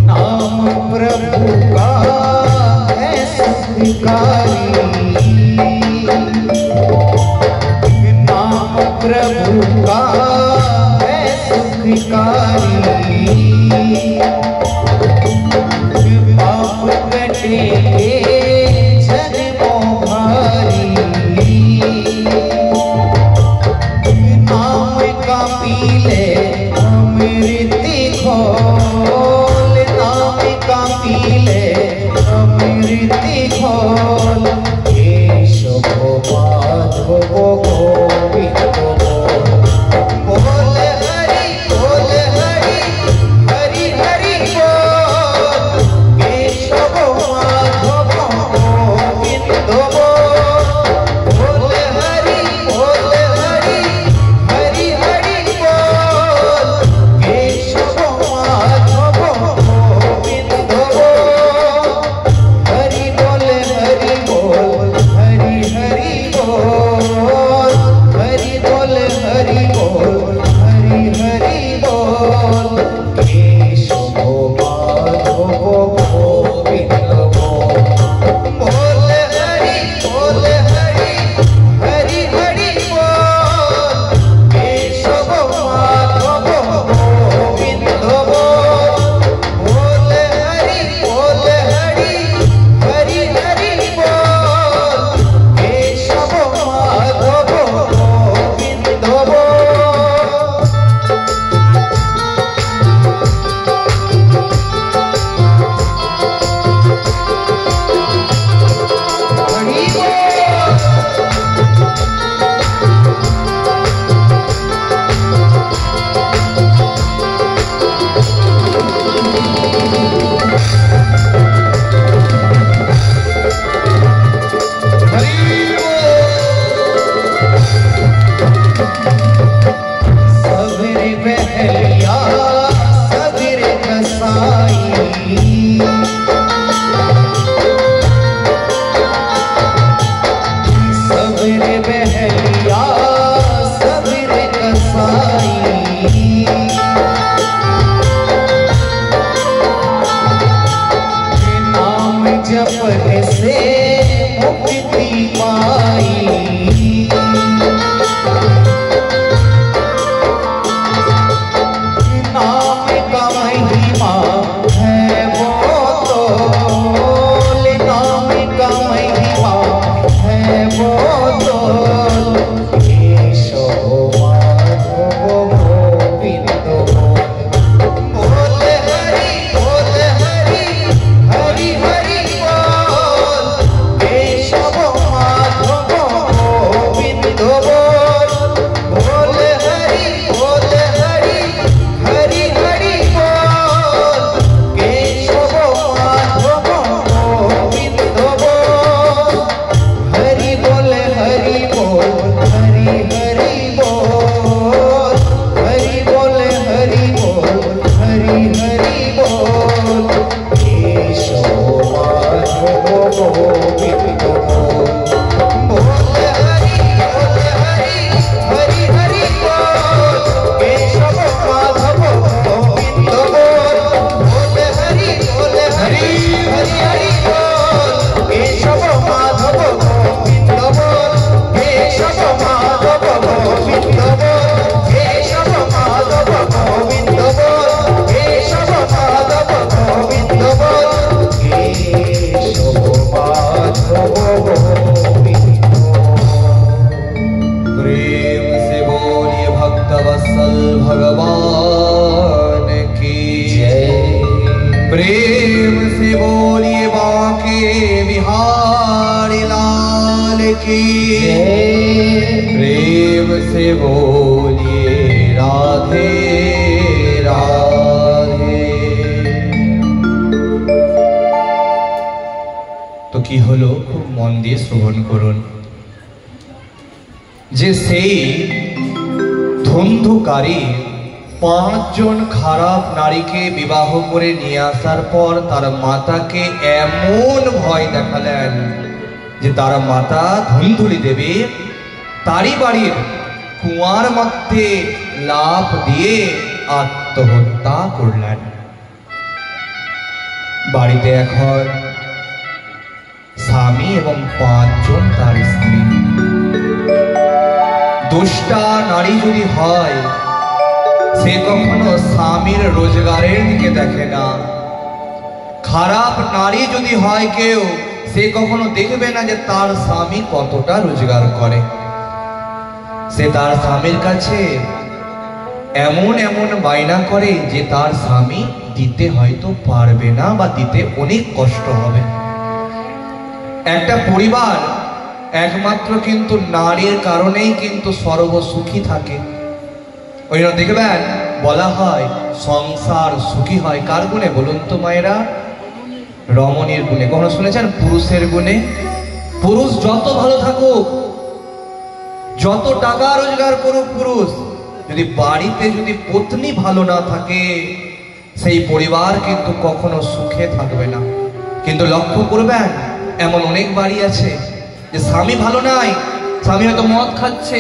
नाम प्रभु का है सुखकारी नाम प्रभु का है सुखकारी पाप कटेंगे जन्मों भारी नाम का पीले अमृति घोल नाम का पीले अमृति घोल केशव माधव गोविंद बोल हरि हरि हरि बोल केशव माधव गोविंद बोल हरि हरि हरि बोल केशव माधव गोविंद हरि बोल हरि हरि बोल हरि बोल हरि हरि हरि बोल केशव माधव गोविंद बोल हरि हरि हरि बोल केशव माधव गोविंद बोल हरि हरि हरि बोल केशव माधव गोविंद हरि बोल की प्रेम से बोलिए राधे राधे। तो কি হলো, খুব মন দিয়ে শ্রবণ করুন। যে সেই ধন্ধকারী 5 জন খারাপ নারীকে বিবাহ করে নিয়ে আসার পর তার মাতাকে এমন ভয় দেখালেন যে তার মাতা ধুন্ধুলি দেবী তারই বাড়ির কুয়ার মধ্যে লাফ দিয়ে আত্মহত্যা করলেন। বাড়িতে এখন স্বামী এবং 5 জন তার স্ত্রী। দুষ্টা নারী যদি হয় সে কখনো স্বামীর রোজগারের দিকে দেখে না। খারাপ নারী যদি হয় কেউ, সে কখনো দেখবে না যে তার স্বামী কতটা রোজগার করে। সে তার স্বামীর কাছে এমন এমন বায়না করে যে তার স্বামী দিতে হয়তো পারবে না বা দিতে অনেক কষ্ট হবে। একটা পরিবার একমাত্র কিন্তু নারীর কারণেই কিন্তু সর্বসুখী থাকে। ওই জন্য দেখবেন বলা হয় সংসার সুখী হয় কার গুণে বলুন তো মায়েরা? রমণীর গুণে। কখনো শুনেছেন পুরুষের গুণে? পুরুষ যত ভালো থাকুক, যত টাকা রোজগার করুক পুরুষ, যদি বাড়িতে যদি পত্নী ভালো না থাকে সেই পরিবার কিন্তু কখনো সুখে থাকবে না। কিন্তু লক্ষ্য করবেন এমন অনেক বাড়ি আছে যে স্বামী ভালো নাই, স্বামী হয়তো মদ খাচ্ছে,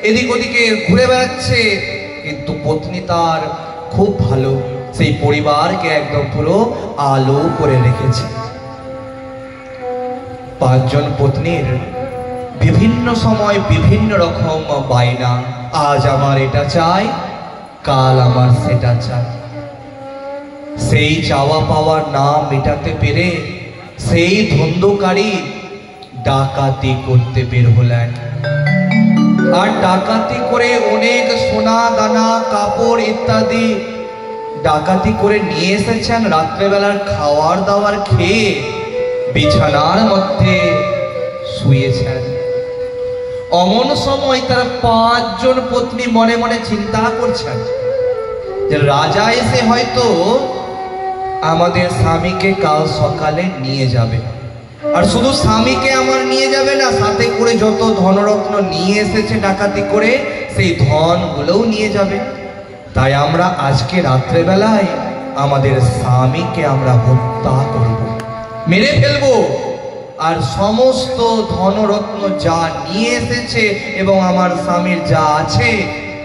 এদিক ওদিকে ঘুরে বেড়াচ্ছে, কিন্তু পত্নী তার খুব ভালো, সেই পরিবারকে একদম পুরো আলো করে রেখেছে। 5 জন পত্নীর বিভিন্ন সময় বিভিন্ন রকম বায়না, আজ আমার এটা চাই, কাল আমার সেটা চাই। সেই চাওয়া পাওয়া না মেটাতে পেরে সেই ধন্ধকারী ডাকাতি করতে বের হলেন। আর ডাকাতি করে অনেক সোনা দানা কাপড় ইত্যাদি ডাকাতি করে নিয়ে এসেছেন। রাত্রেবেলার খাওয়ার দাওয়ার খেয়ে বিছানার মধ্যে শুয়েছেন। অমন সময় তারা 5 জন পত্নী মনে মনে চিন্তা করছেন যে রাজা এসে হয়তো আমাদের স্বামীকে কাল সকালে নিয়ে যাবে। আর শুধু স্বামীকে আমার নিয়ে যাবে না, সাথে করে যত ধনরত্ন নিয়ে এসেছে ডাকাতি করে সেই ধনগুলোও নিয়ে যাবে। তাই আমরা আজকে রাত্রেবেলায় আমাদের স্বামীকে আমরা হত্যা করব, মেরে ফেলবো। আর সমস্ত ধনরত্ন যা নিয়ে এসেছে এবং আমার স্বামীর যা আছে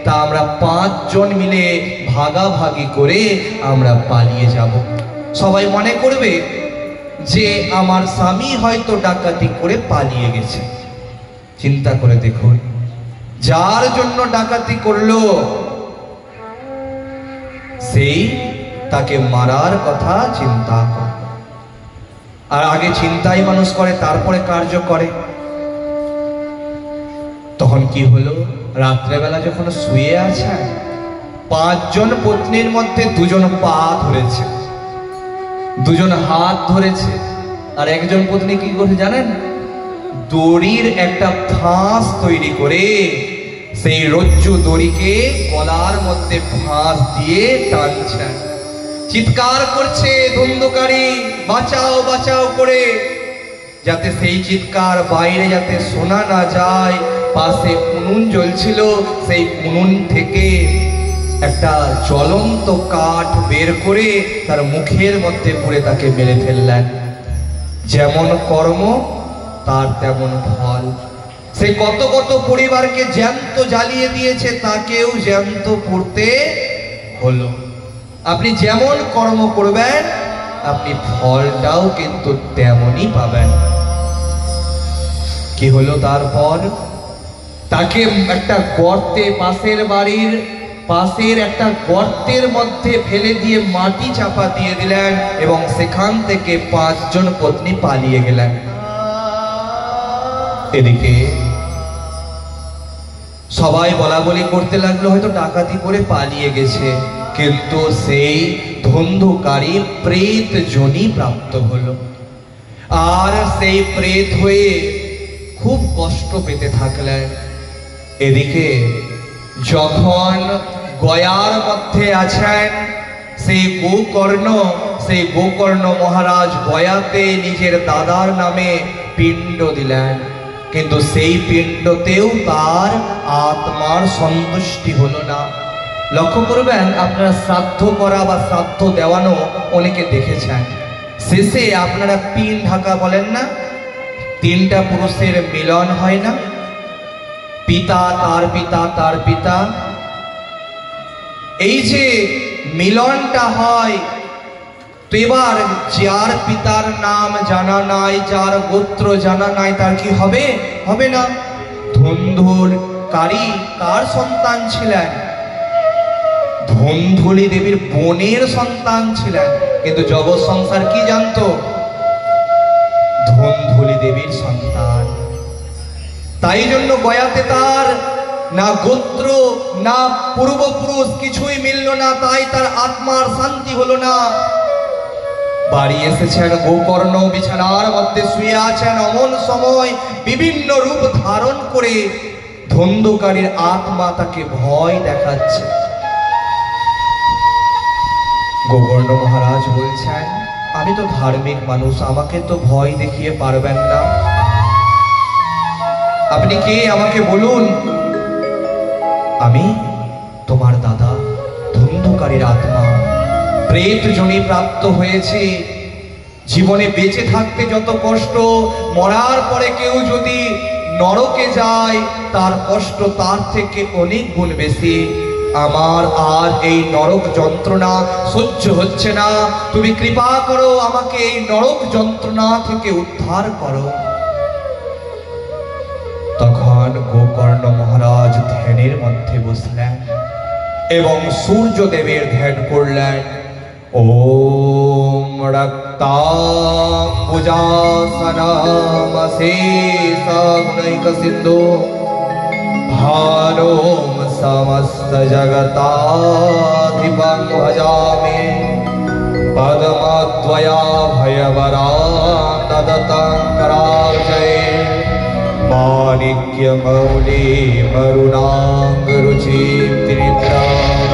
তা আমরা 5 জন মিলে ভাগাভাগি করে আমরা পালিয়ে যাব। সবাই মনে করবে যে আমার স্বামী হয়তো ডাকাতি করে পালিয়ে গেছে। চিন্তা করে দেখুন, যার জন্য ডাকাতি করলো সেই তাকে মারার কথা চিন্তা করে। আর আগে চিন্তাই মানুষ করে, তারপরে কার্য করে। তখন কি হলো, রাত্রেবেলা যখন শুয়ে আছে 5 জন পত্নীর মধ্যে 2 জন পা ধরেছে, 2 জন হাত ধরেছে, আর একজন পত্নী কি করে জানেন? দড়ির একটা ফাঁস তৈরি করে সেই রজ্জু দড়িকে গলার মধ্যে ফাঁস দিয়ে টানছেন। চিৎকার করছে ধন্ধকারী, বাঁচাও বাঁচাও করে, যাতে সেই চিৎকার বাইরে যাতে শোনা না যায়। পাশে উনুন জ্বলছিল, সেই উনুন থেকে একটা জ্বলন্ত কাঠ বের করে তার মুখের মধ্যে পুরে তাকে মেরে ফেললেন। যেমন কর্ম তার তেমন ফল। সে কত কত পরিবারকে জ্যান্ত জ্বালিয়ে দিয়েছে, তাকেও জ্যান্ত পড়তে হলো। আপনি যেমন কর্ম করবেন আপনি ফলটাও কিন্তু তেমনই পাবেন। কি হলো তারপর? তাকে একটা গর্তে, পাশের বাড়ির পাশের একটা গর্তের মধ্যে ফেলে দিয়ে মাটি চাপা দিয়ে দিলেন এবং সেখান থেকে 5 জন পত্নী পালিয়ে গেলেন। এদিকে সবাই বলা বলি করতে লাগলো হয়তো ডাকাতি করে পালিয়ে গেছে, কিন্তু সেই ধন্ধকারী প্রেত জনি প্রাপ্ত হলো। আর সেই প্রেত হয়ে খুব কষ্ট পেতে থাকলেন। এদিকে যখন গয়ার মধ্যে আছেন সেই গোকর্ণ মহারাজ গয়াতে নিজের দাদার নামে পিণ্ড দিলেন, কিন্তু সেই পিণ্ডতেও তার আত্মার সন্তুষ্টি হলো না। লক্ষ্য করবেন, আপনারা শ্রাদ্ধ করা বা শ্রাদ্ধ দেওয়ানো অনেকে দেখেছেন, শেষে আপনারা পিন ঢাকা বলেন না, তিনটা পুরুষের মিলন হয় না, পিতা তার পিতা তার পিতা, এই যে মিলনটা হয়, তো এবার যার পিতার নাম জানা নাই, যার গোত্র জানা নাই, তার কি হবে? হবে না। ধুন্ধুকারী কার সন্তান ছিলেন? ধুন্ধুলি দেবীর বোনের সন্তান ছিলেন, কিন্তু জগৎ সংসার কি জানতো? ধুন্ধুলি দেবীর সন্তান। তাই জন্য গয়াতে তার না গোত্র না পূর্বপুরুষ কিছুই মিলল না, তাই তার আত্মার শান্তি হলো না। বাড়ি এসেছেন, গোকর্ণ বিছানার মধ্যে শুয়ে আছেন, অমন সময় বিভিন্ন রূপ ধারণ করে ধুন্ধুকারীর আত্মা তাকে ভয় দেখাচ্ছে। গোকর্ণ মহারাজ বলছেন, আমি তো ধার্মিক মানুষ, আমাকে তো ভয় দেখিয়ে পারবেন না, আপনি কে আমাকে বলুন। আমি তোমার দাদা ধুন্ধুকারীর আত্মা, প্রেত জনি প্রাপ্ত হয়েছে। জীবনে বেঁচে থাকতে যত কষ্ট, মরার পরে কেউ যদি নরকে যায় তার কষ্ট তার থেকে অনেক গুণ বেশি। আমার আর এই নরক যন্ত্রণা সহ্য হচ্ছে না, তুমি কৃপা করো, আমাকে এই নরক যন্ত্রণা থেকে উদ্ধার করো। তখন গোকর্ণ মহারাজ ধ্যানের মধ্যে বসলেন এবং সূর্যদেবের ধ্যান করলেন। ওম রক্তাম্বুজাসনামশেষগুণৈক সিন্ধু ভানোম সমস্ত জগতাধিপং ভজামি পদ্মদ্বয়াভয়বরাং দদতং कराब्जये माणिक्यमौली मरुणाङ्गरुचिं त्रिपुरां।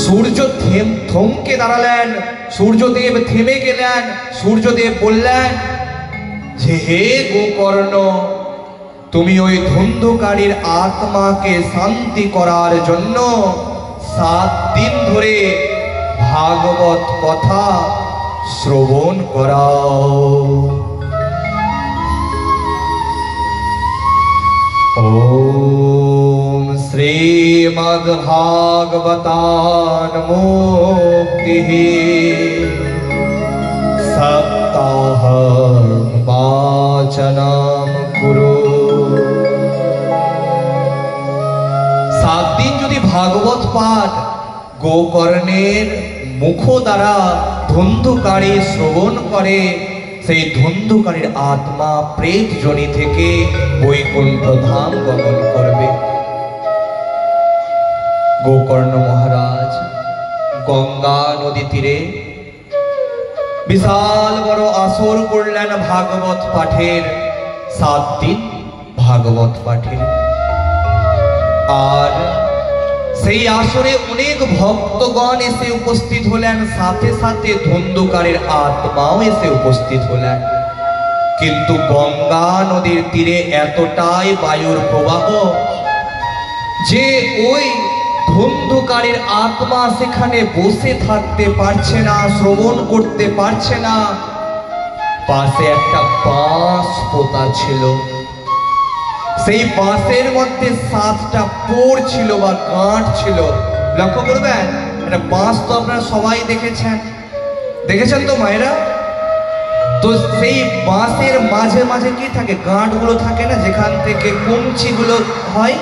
সূর্য থমকে দাঁড়ালেন, সূর্যদেব থেমে গেলেন। সূর্যদেব বললেন যে হে গোকর্ণ, তুমি ওই ধুন্ধুকারীর আত্মাকে শান্তি করার জন্য 7 দিন ধরে ভাগবত কথা শ্রবণ করাও। ওম শ্রীমদ্ভাগবতান্মুক্তিঃ সপ্তাহং বাচনং কুরু। 7 দিন যদি ভাগবত পাঠ গোকর্ণের মুখ দ্বারা ধুন্ধুকারী শ্রবণ করে, সেই ধুন্ধুকারীর আত্মা প্রেত যোনি থেকে বৈকুণ্ঠ ধাম গমন করবে। গোকর্ণ মহারাজ গঙ্গা নদী তীরে বিশাল বড় আসর করলেন ভাগবত পাঠের, 7 দিন ভাগবত পাঠের। আর সেই আসরে অনেক ভক্তগণ এসে উপস্থিত হলেন, সাথে সাথে ধুন্ধুকারীর আত্মাও এসে উপস্থিত হলেন। কিন্তু গঙ্গা নদীর তীরে এতটাই বায়ুর প্রবাহ যে ওই ধুন্ধুকারীর আত্মা সেখানে বসে থাকতে পারছে না, শ্রবণ করতে পারছে না। পাশে একটা বাঁশ পোতা ছিল, সেই বাঁশের মধ্যে 7টা পোড় ছিল বা গাঁট ছিল। লক্ষ্য করবেন, একটা বাঁশ তো আপনারা সবাই দেখেছেন তো মায়েরা, তো সেই বাঁশের মাঝে মাঝে কি থাকে? গাঁটগুলো থাকে না, যেখান থেকে কঞ্চিগুলো হয়।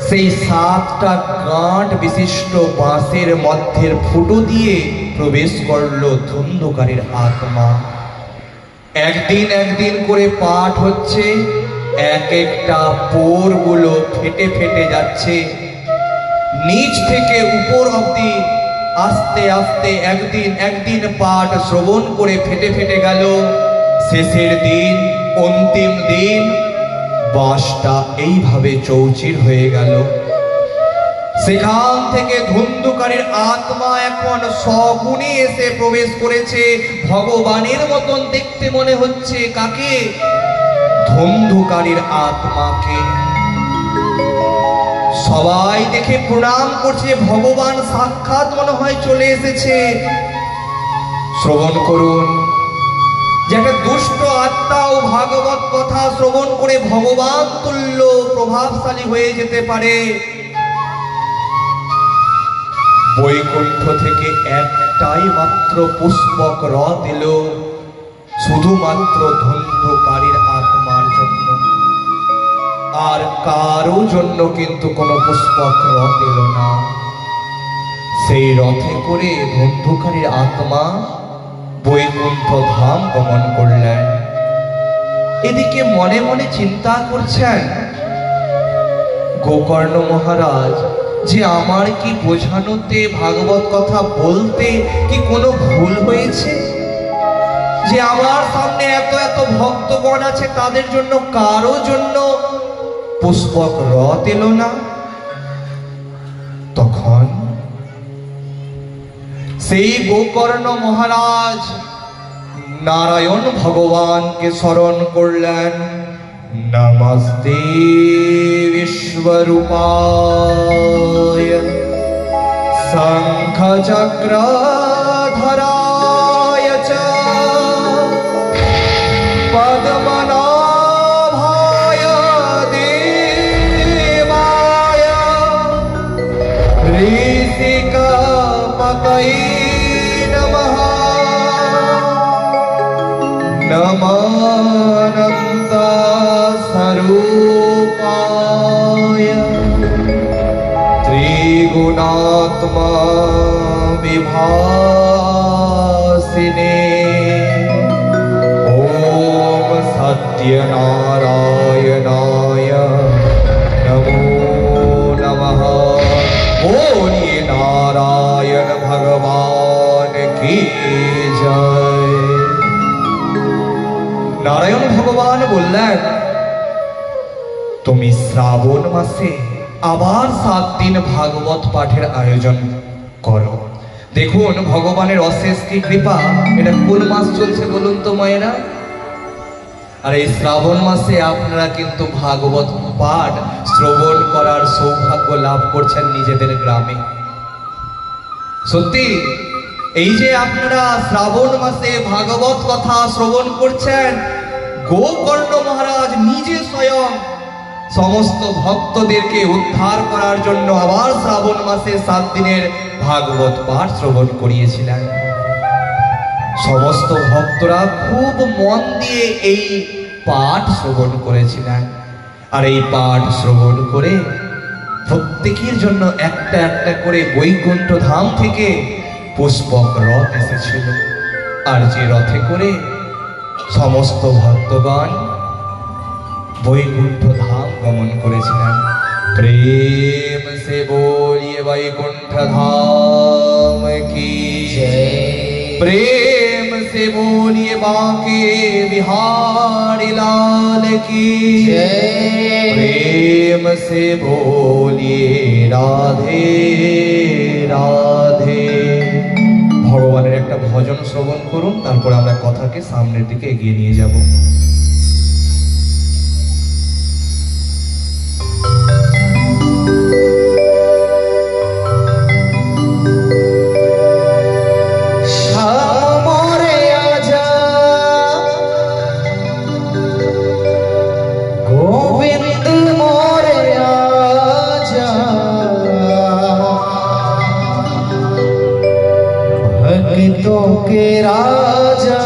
সেই 7টা গাঁট বিশিষ্ট বাঁশের মধ্যের ফুটো দিয়ে প্রবেশ করলো ধুন্ধুকারীর আত্মা। একদিন করে পাঠ হচ্ছে, এক একটা পোরগুলো ফেটে ফেটে যাচ্ছে, নিচ থেকে উপর অবধি আস্তে আস্তে একদিন পাঠ শ্রবণ করে ফেটে ফেটে গেল। শেষের দিন অন্তিম দিন বাসটা এইভাবে চৌচির হয়ে গেল। সেখান থেকে ধুন্ধুকারীর আত্মা এখন সগুণে এসে প্রবেশ করেছে। ভগবানের মতন দেখতে মনে হচ্ছে কাকে? ধুন্ধুকারীর আত্মাকে। সবাই দেখে প্রণাম করছে, ভগবান সাক্ষাৎ মনে হয় চলে এসেছে। শ্রবণ করুন যে একটা দুষ্ট আত্মাও ভাগবত কথা শ্রবণ করে ভগবান তুল্য প্রভাবশালী হয়ে যেতে পারে। বৈকুণ্ঠ থেকে একটাই মাত্র পুষ্পক রথ এলো, শুধুমাত্র ধুন্ধুকারীর আত্মার জন্য, আর কারো জন্য কিন্তু কোনো পুষ্পক রথ এলো না। সেই রথে করে ধুন্ধুকারীর আত্মা বৈকুণ্ঠ ধাম গমন করলেন। এদিকে মনে মনে চিন্তা করছেন গোকর্ণ মহারাজ যে আমার কি বোঝানোতে ভাগবত কথা বলতে কি কোনো ভুল হয়েছে, যে আমার সামনে এত এত ভক্তগণ আছে তাদের জন্য কারো জন্য পুষ্পক রথ এলো না। তখন সেই গোকর্ণ মহারাজ নারায়ণ ভগবানকে স্মরণ করলেন। নমস্তে বিশ্বরূপায় শঙ্খ চক্রধরায় চ পদ্মনাভায় দেবায় ঋষিকপতয়ে নমঃ। নমানন্ত স্বরূপায় ত্রিগুণাত্মা বিভাসিনে ওম সত্যনারায়ণায় নমো নমঃ। बोलिए नारायण भगवान की जय। নারায়ণ ভগবান বললেন, তুমি শ্রাবণ মাসে আবার 7 দিন ভাগবত পাঠের আয়োজন করো। দেখুন ভগবানের অশেষ কি কৃপা। এটা কোন মাস চলছে বলুন তো মায়েরা? আর এই শ্রাবণ মাসে আপনারা কিন্তু ভাগবত পাঠ শ্রবণ করার সৌভাগ্য লাভ করছেন নিজেদের গ্রামে। সত্যি এই যে আপনারা শ্রাবণ মাসে ভাগবত কথা শ্রবণ করছেন, গোকর্ণ মহারাজ নিজে স্বয়ং সমস্ত ভক্তদেরকে উদ্ধার করার জন্য আবার শ্রাবণ মাসে 7 দিনের ভাগবত পাঠ শ্রবণ করিয়েছিলেন। সমস্ত ভক্তরা খুব মন দিয়ে এই পাঠ শ্রবণ করেছিলেন। আর এই পাঠ শ্রবণ করে প্রত্যেকের জন্য একটা একটা করে বৈকুণ্ঠ ধাম থেকে পুষ্পক রথ এসেছিল। আর যে রথে করে সমস্ত ভক্তগণ বৈকুণ্ঠ ধাম গমন করেছিলেন। প্রেম সে বলিয়ে বৈকুণ্ঠ ধাম কি জয়। प्रेम से बोलिए बांके बिहारी लाल की जय। प्रेम से बोलिए राधे राधे। ভগবানের একটা ভজন শ্রবণ করুন, তারপর আমরা কথাকে সামনের দিকে এগিয়ে নিয়ে যাব। के राजा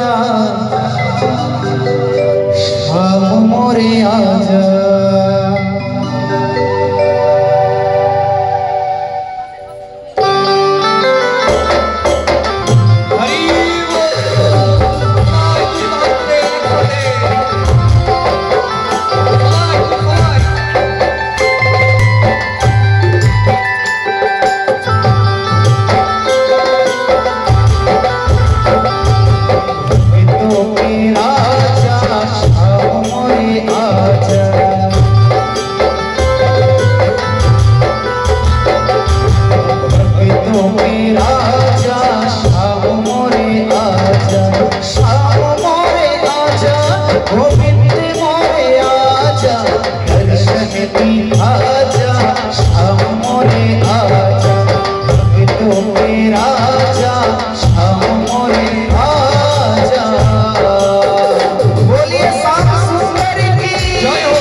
दर्शन दिखा श्याम मोरे आजा भक्तों के राजा श्याम मोरे आजा। बोलिए श्याम सुंदर की जय हो।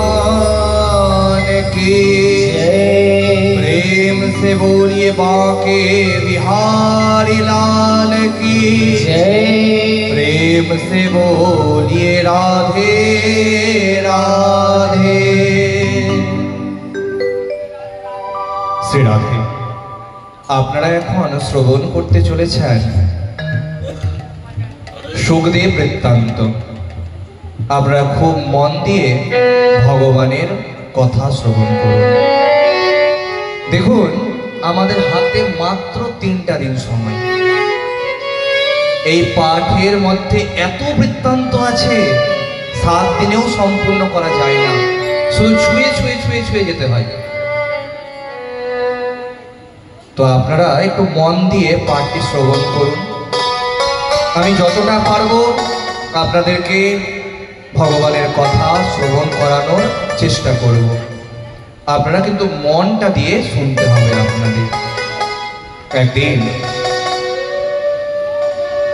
भगवान की प्रेम से बोलिए बांके बिहारी लाल की प्रेम से बोलिए राधे राधे। শ্রী রাধে, আপনারা এখন শ্রবণ করতে চলেছেন সুখদেব বৃত্তান্ত। আপনারা খুব মন দিয়ে ভগবানের কথা শ্রবণ করুন। দেখুন, আমাদের হাতে মাত্র 3টা দিন সময়। এই পাঠের মধ্যে এত বৃত্তান্ত আছে, 7 দিনেও সম্পূর্ণ করা যায় না, শুধু ছুঁয়ে ছুঁয়ে ছুঁয়ে ছুঁয়ে যেতে হয়। তো আপনারা একটু মন দিয়ে পাঠটি শ্রবণ করুন। আমি যতটা পারবো আপনাদেরকে ভগবানের কথা শ্রবণ করানোর চেষ্টা করব। আপনারা কিন্তু মনটা দিয়ে শুনতে হবে আপনাদের। একদিন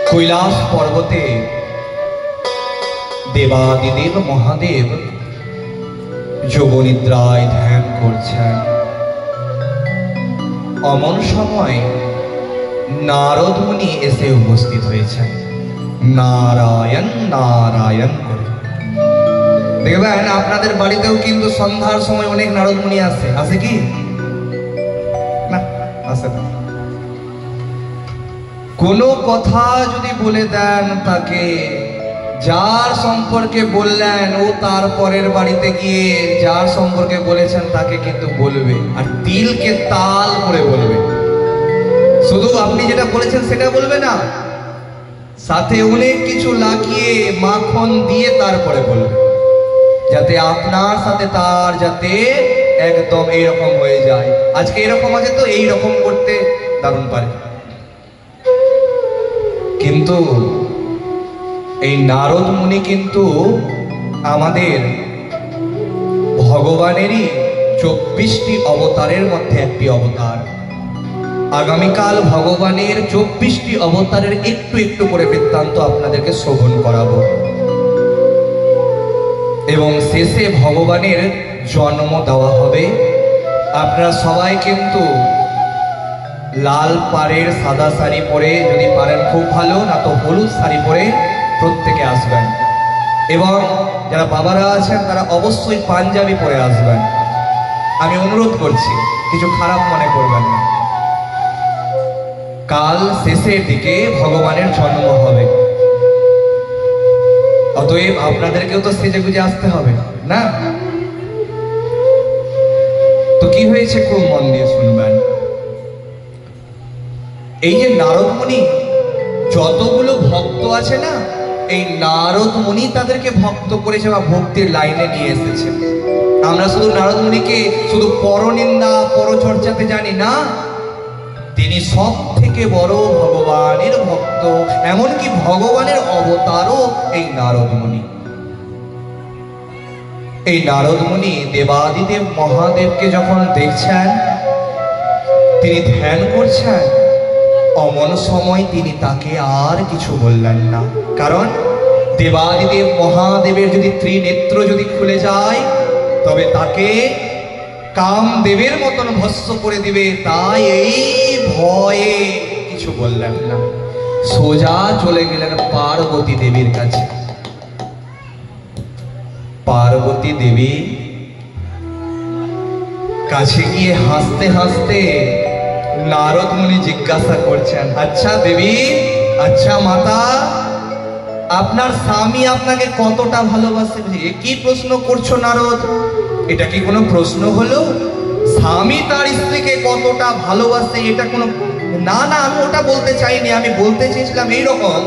কৈলাস পর্বতে দেবাদিদেব মহাদেব যোগনিদ্রায় ধ্যান করছেন। অমন সময় নারদ মুনি এসে উপস্থিত হয়েছেন নারায়ণ নারায়ণ করে। দেখবেন আপনাদের বাড়িতেও কিন্তু সন্ধ্যার সময় অনেক নারদ মুনি আসে, আসে কি না? আসে না। কোনো কথা যদি বলে দেন তাকে, যার সম্পর্কে বললেন ও তার পরের বাড়িতে গিয়ে যার সম্পর্কে বলেছেন তাকে কিন্তু বলবে, আর তিলকে তাল করে বলবে। শুধু আপনি যেটা বলেছেন সেটা বলবে না, সাথে অনেক কিছু লাগিয়ে মাখন দিয়ে তারপরে বলবে, যাতে আপনার সাথে তার যাতে একদম এইরকম হয়ে যায়। আজকে এরকম আছে তো এইরকম করতে দারুণ পারে। কিন্তু এই নারদ মুনি কিন্তু আমাদের ভগবানেরই 24টি অবতারের মধ্যে একটি অবতার। আগামীকাল ভগবানের 24টি অবতারের একটু একটু করে বৃত্তান্ত আপনাদেরকে শ্রবণ করাবো, এবং শেষে ভগবানের জন্ম দেওয়া হবে। আপনারা সবাই কিন্তু লাল পাড়ের সাদা শাড়ি পরে, যদি পারেন খুব ভালো, না তো হলুদ শাড়ি পরে প্রত্যেকে আসবেন, এবং যারা বাবারা আছেন তারা অবশ্যই পাঞ্জাবি পরে আসবেন। আমি অনুরোধ করছি, কিছু খারাপ মনে করবেন না। কাল শেষের দিকে ভগবানের জন্ম হবে, অতএব আপনাদেরকেও তো সেজে গুজে আসতে হবে না? তো কি হয়েছে খুব মন দিয়ে শুনবেন। এই যে নারদ মুনি, যতগুলো ভক্ত আছে না, এই নারদ মুনি তাদেরকে ভক্ত করেছে বা ভক্তির লাইনে নিয়ে এসেছে। আমরা শুধু নারদ মুনিকে শুধু পরনিন্দা পরচর্চাতে জানি না, তিনি সব থেকে বড় ভগবানের ভক্ত, এমনকি ভগবানের অবতারও এই নারদ মুনি। এই নারদ মুনি দেবাদিদেব মহাদেবকে যখন দেখছেন, তিনি ধ্যান করছেন, অমন সময় তিনি তাকে আর কিছু বললেন না। কারণ দেবাদিদেব মহাদেবের যদি ত্রিনেত্র যদি খুলে যায়, তবে তাকে কামদেবের মতন ভস্ম করে দিবে। তাই এই ভয়ে কিছু বললেন না, সোজা চলে গেলেন পার্বতী দেবীর কাছে। পার্বতী দেবী কাছে গিয়ে হাসতে হাসতে নারদ মুনি জিজ্ঞাসা করছেন, আচ্ছা দেবী, আচ্ছা মাতা, আপনার স্বামী আপনাকে কতটা ভালোবাসে? কি প্রশ্ন করছো নারদ? এটা কি কোনো প্রশ্ন হলো? স্বামী তার স্ত্রীকে কতটা ভালোবাসে এটা কোনো, না না, আমি ওটা বলতে চাইনি। আমি বলতে চেয়েছিলাম এইরকম,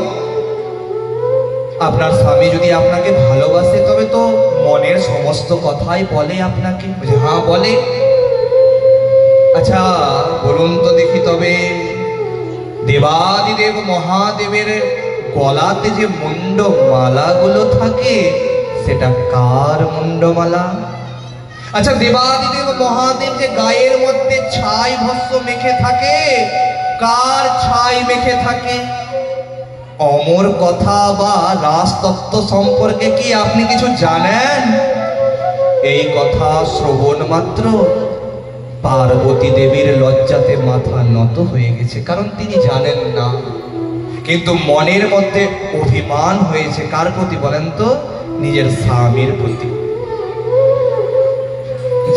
আপনার স্বামী যদি আপনাকে ভালোবাসে তবে তো মনের সমস্ত কথাই বলে আপনাকে। হ্যাঁ বলে। আচ্ছা বলুন তো দেখি, তবে দেবাদিদেব মহাদেবের গলাতে যে মুন্ডমালাগুলো থাকে সেটা কার মুন্ডমালা? আচ্ছা দেবাদিদেব মহাদেব যে গায়ের মধ্যে ছাই ভস্ম মেখে থাকে, কার ছাই মেখে থাকে? অমর কথা বা রাজতত্ত্ব সম্পর্কে কি আপনি কিছু জানেন? এই কথা শ্রবণ মাত্র পার্বতী দেবীর লজ্জাতে মাথা নত হয়ে গেছে, কারণ তিনি জানেন না। কিন্তু মনের মধ্যে অভিমান হয়েছে কার প্রতি বলেন তো? নিজের স্বামীর প্রতি।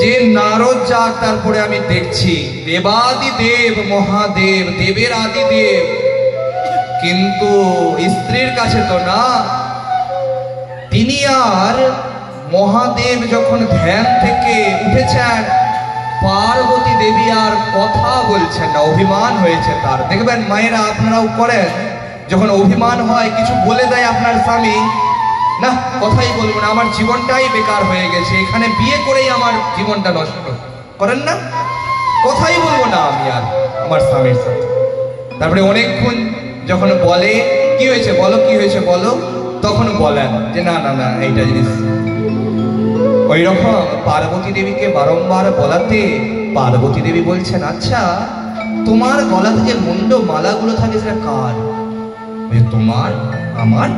যে নারদ যাক, তারপরে আমি দেখছি দেবাদিদেব মহাদেব, দেবের আদিদেব, কিন্তু স্ত্রীর কাছে তো না। তিনি আর মহাদেব যখন ধ্যান থেকে উঠেছেন, পার্বতী দেবী আর কথা বলছেন না, অভিমান হয়েছে তার। দেখবেন মায়েরা আপনারাও করেন, যখন অভিমান হয় কিছু বলে দেয় আপনার স্বামী, না কথাই বলবো না, আমার জীবনটাই বেকার হয়ে গেছে, এখানে বিয়ে করেই আমার জীবনটা নষ্ট, করেন না? কথাই বলবো না আমি আর আমার স্বামীর সাথে। তারপরে অনেকক্ষণ যখন বলে কি হয়েছে বলো, কি হয়েছে বলো, তখন বলেন যে না না না এইটা জিনিস। ওই রকম পার্বতী দেবীকে বারংবার বলাতে পার্বতী দেবী বলছেন, আচ্ছা তোমার গলাতে যে মুন্ড মালাগুলো থাকে সেটা কার? তোমার? আমার?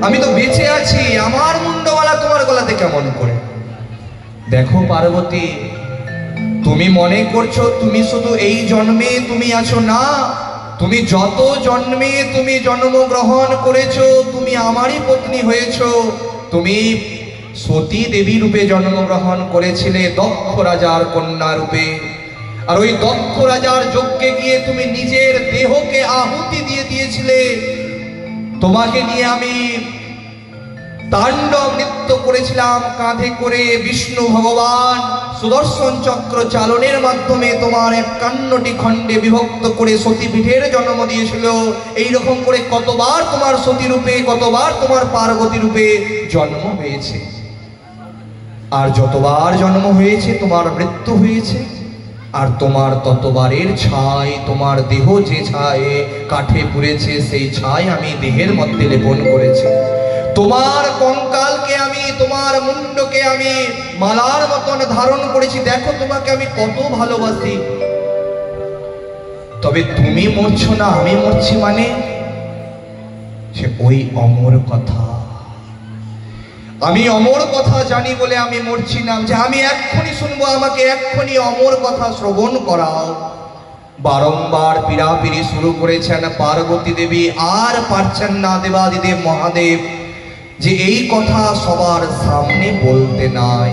আমি তো বেঁচে আছি, আমার মুন্ডমালা তোমার গলাতে কেমন করে? দেখো পার্বতী, তুমি মনে করছো তুমি শুধু এই জন্মে তুমি আছো, না, তুমি যত জন্মে তুমি জন্মগ্রহণ করেছো তুমি আমারই পত্নী হয়েছো। তুমি সতী দেবী রূপে জন্মগ্রহণ করেছিলে, দক্ষ রাজার কন্যা রূপে। আর ওই দক্ষ রাজার যজ্ঞে গিয়ে তুমি নিজের দেহকে আহুতি দিয়ে দিয়েছিলে। তোমাকে নিয়ে আমি তাণ্ডব নৃত্য করেছিলাম কাঁধে করে। বিষ্ণু ভগবান সুদর্শন চক্র চালনের মাধ্যমে তোমার 51টি খণ্ডে বিভক্ত করে সতীপীঠের জন্ম দিয়েছিল। এইরকম করে কতবার তোমার সতী রূপে, কতবার তোমার পার্বতী রূপে জন্ম হয়েছে। আর যতবার জন্ম হয়েছে তোমার মৃত্যু হয়েছে। আর তোমার ততবারের ছাই, তোমার দেহ যে ছায় কাঠে পুড়েছে, সেই ছাই আমি দেহের মধ্যে লেপন করেছি। তোমার কঙ্কালকে আমি, তোমার মুন্ডকে আমি মালার মতন ধারণ করেছি। দেখো তোমাকে আমি কত ভালোবাসি। তবে তুমি মরছো না, আমি মরছি, মানে সে ওই অমর কথা। আমি অমর কথা জানি বলে আমি মরছি না, যে আমি এক্ষুনি শুনবো, আমাকে এক্ষুনি অমর কথা শ্রবণ করাও। বারংবার পীড়াপিড়ি শুরু করেছেন পার্বতী দেবী, আর পারছেন না দেবাদিদেব মহাদেব যে এই কথা সবার সামনে বলতে নাই।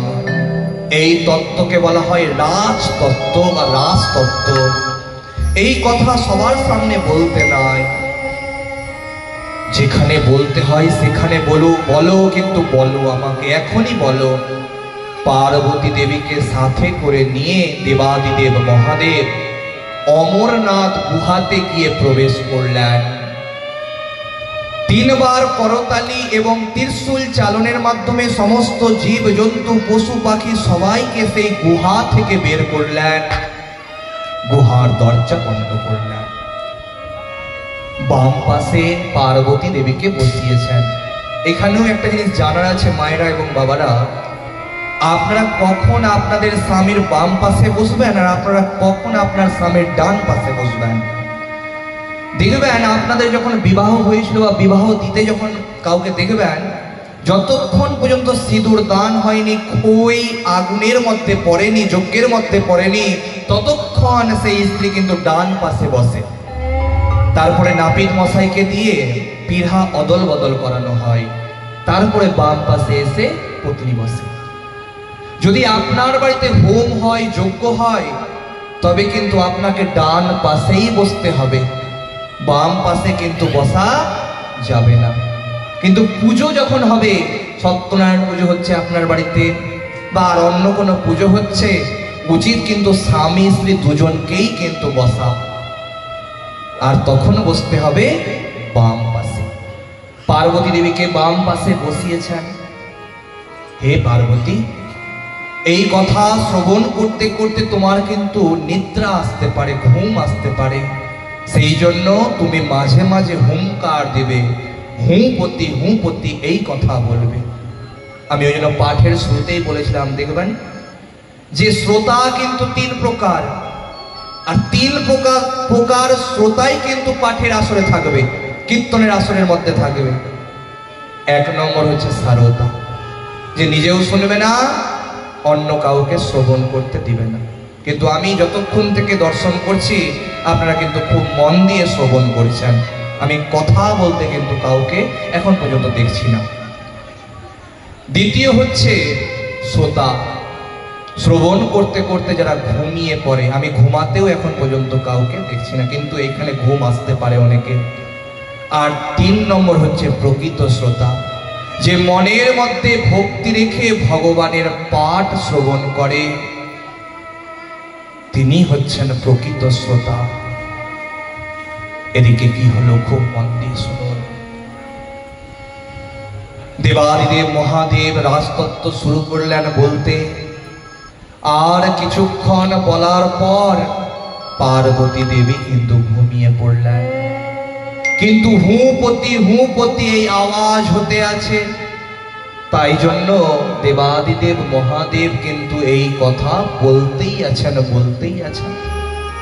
এই তত্ত্বকে বলা হয় রাজতত্ত্ব বা রাজতত্ত্ব। এই কথা সবার সামনে বলতে নাই। যেখানে বলতে হয় সেখানে বলো, কিন্তু বলো, আমাকে এখনই বলো। পার্বতী দেবীকে সাথে করে নিয়ে দেবাদিদেব মহাদেব অমরনাথ গুহাতে গিয়ে প্রবেশ করলেন। 3 বার করতালি এবং ত্রিশূল চালনের মাধ্যমে সমস্ত জীব জন্তু পশু পাখি সবাইকে সেই গুহা থেকে বের করলেন। গুহার দরজা বন্ধ করলেন। বাম পাশে পার্বতী দেবীকে বসিয়েছেন। এখানেও একটা জিনিস জানার আছে মায়েরা এবং বাবারা, আপনারা কখন আপনাদের স্বামীর বাম পাশে বসবেন আর আপনারা কখন আপনার স্বামীর ডান পাশে বসবেন। দেখবেন আপনাদের যখন বিবাহ হয়েছিল বা বিবাহ দিতে যখন কাউকে দেখবেন, যতক্ষণ পর্যন্ত সিঁদুর দান হয়নি, খই আগুনের মধ্যে পড়েনি, যজ্ঞের মধ্যে পড়েনি, ততক্ষণ সেই স্ত্রী কিন্তু ডান পাশে বসে। তারপরে নাপিত মশাইকে দিয়ে পিঢ়া অদল বদল করানো হয়, তারপরে বাম পাশে এসে পত্নী বসে। যদি আপনার বাড়িতে হোম হয়, যজ্ঞ হয়, তবে কিন্তু আপনাকে ডান পাশেই বসতে হবে, বাম পাশে কিন্তু বসা যাবে না। কিন্তু পুজো যখন হবে, সত্যনারায়ণ পুজো হচ্ছে আপনার বাড়িতে বা আর অন্য কোনো পুজো হচ্ছে, উচিত কিন্তু স্বামী স্ত্রী দুজনকেই কিন্তু বসা, আর তখন বসতে হবে বাম পাশে। পার্বতী দেবীকে বাম পাশে বসিয়েছেন। হে পার্বতী, এই কথা শ্রবণ করতে করতে তোমার কিন্তু নিদ্রা আসতে পারে, ঘুম আসতে পারে। সেই জন্য তুমি মাঝে মাঝে হুঙ্কার দেবে, হুঁপতি হুঁপতি এই কথা বলবে। আমি ওই জন্য পাঠের শুরুতেই বলেছিলাম, দেখবেন যে শ্রোতা কিন্তু 3 প্রকার, আর 3 প্রকার শ্রোতাই কিন্তু পাঠের আসরে থাকবে, কীর্তনের আসরের মধ্যে থাকবে। 1 নম্বর হচ্ছে সারদা, যে নিজেও শুনবে না, অন্য কাউকে শ্রবণ করতে দিবে না। কিন্তু আমি যতক্ষণ থেকে দর্শন করছি আপনারা কিন্তু খুব মন দিয়ে শ্রবণ করছেন। আমি কথা বলতে কিন্তু কাউকে এখন পর্যন্ত দেখছি না। দ্বিতীয় হচ্ছে শ্রোতা, শ্রবণ করতে করতে যারা ঘুমিয়ে পড়ে। আমি ঘুমাতেও এখন পর্যন্ত কাউকে দেখছি না, কিন্তু এখানে ঘুম আসতে পারে অনেকে। আর 3 নম্বর হচ্ছে প্রকৃত শ্রোতা, যে মনের মধ্যে ভক্তি রেখে ভগবানের পাঠ শ্রবণ করে, তিনি হচ্ছেন প্রকৃত শ্রোতা। এদিকে কি হলো খুব মন দিয়ে শুনুন। দেবাদিদেব মহাদেব রাজতত্ত্ব শুরু করলেন বলতে। আর কিছুক্ষণ বলার পর পার্বতী দেবী কিন্তু ঘুমিয়ে পড়লেন। কিন্তু হুঁপতি এই আওয়াজ হতে আছে। তাই জন্য দেবাদিদেব মহাদেব কিন্তু এই কথা বলতেই আছেন।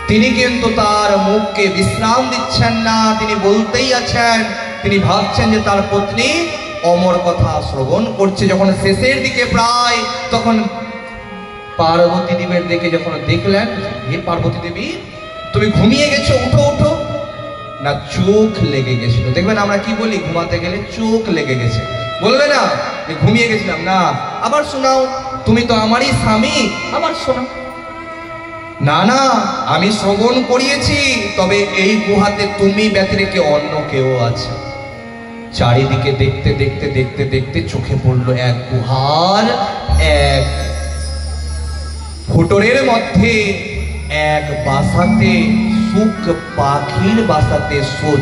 তিনি কিন্তু তার মুখকে বিশ্রাম দিচ্ছেন না, তিনি বলতেই আছেন। তিনি ভাবছেন যে তার পত্নী অমর কথা শ্রবণ করছে। যখন শেষের দিকে প্রায়, তখন পার্বতী দেবীর দেখে যখন দেখলেন, হে পার্বতী দেবী তুমি ঘুমিয়ে গেছো, উঠো উঠো। না, চোখ লেগে গেছিল। দেখবেন আমরা কি বলি ঘুমাতে গেলে, চোখ লেগে গেছে, বলবে না যে ঘুমিয়ে গেছিলাম। না, আবার শোনাও, তুমি তো আমারই স্বামী, আবার শোনাও। না না, আমি শ্রবণ করিয়েছি, তবে এই গুহাতে তুমি ব্যতিরেকে অন্য কেউ আছে। চারিদিকে দেখতে দেখতে দেখতে দেখতে চোখে পড়লো এক গুহার এক ফুটরের মধ্যে এক বাসাতে, সুখ পাখির বাসাতে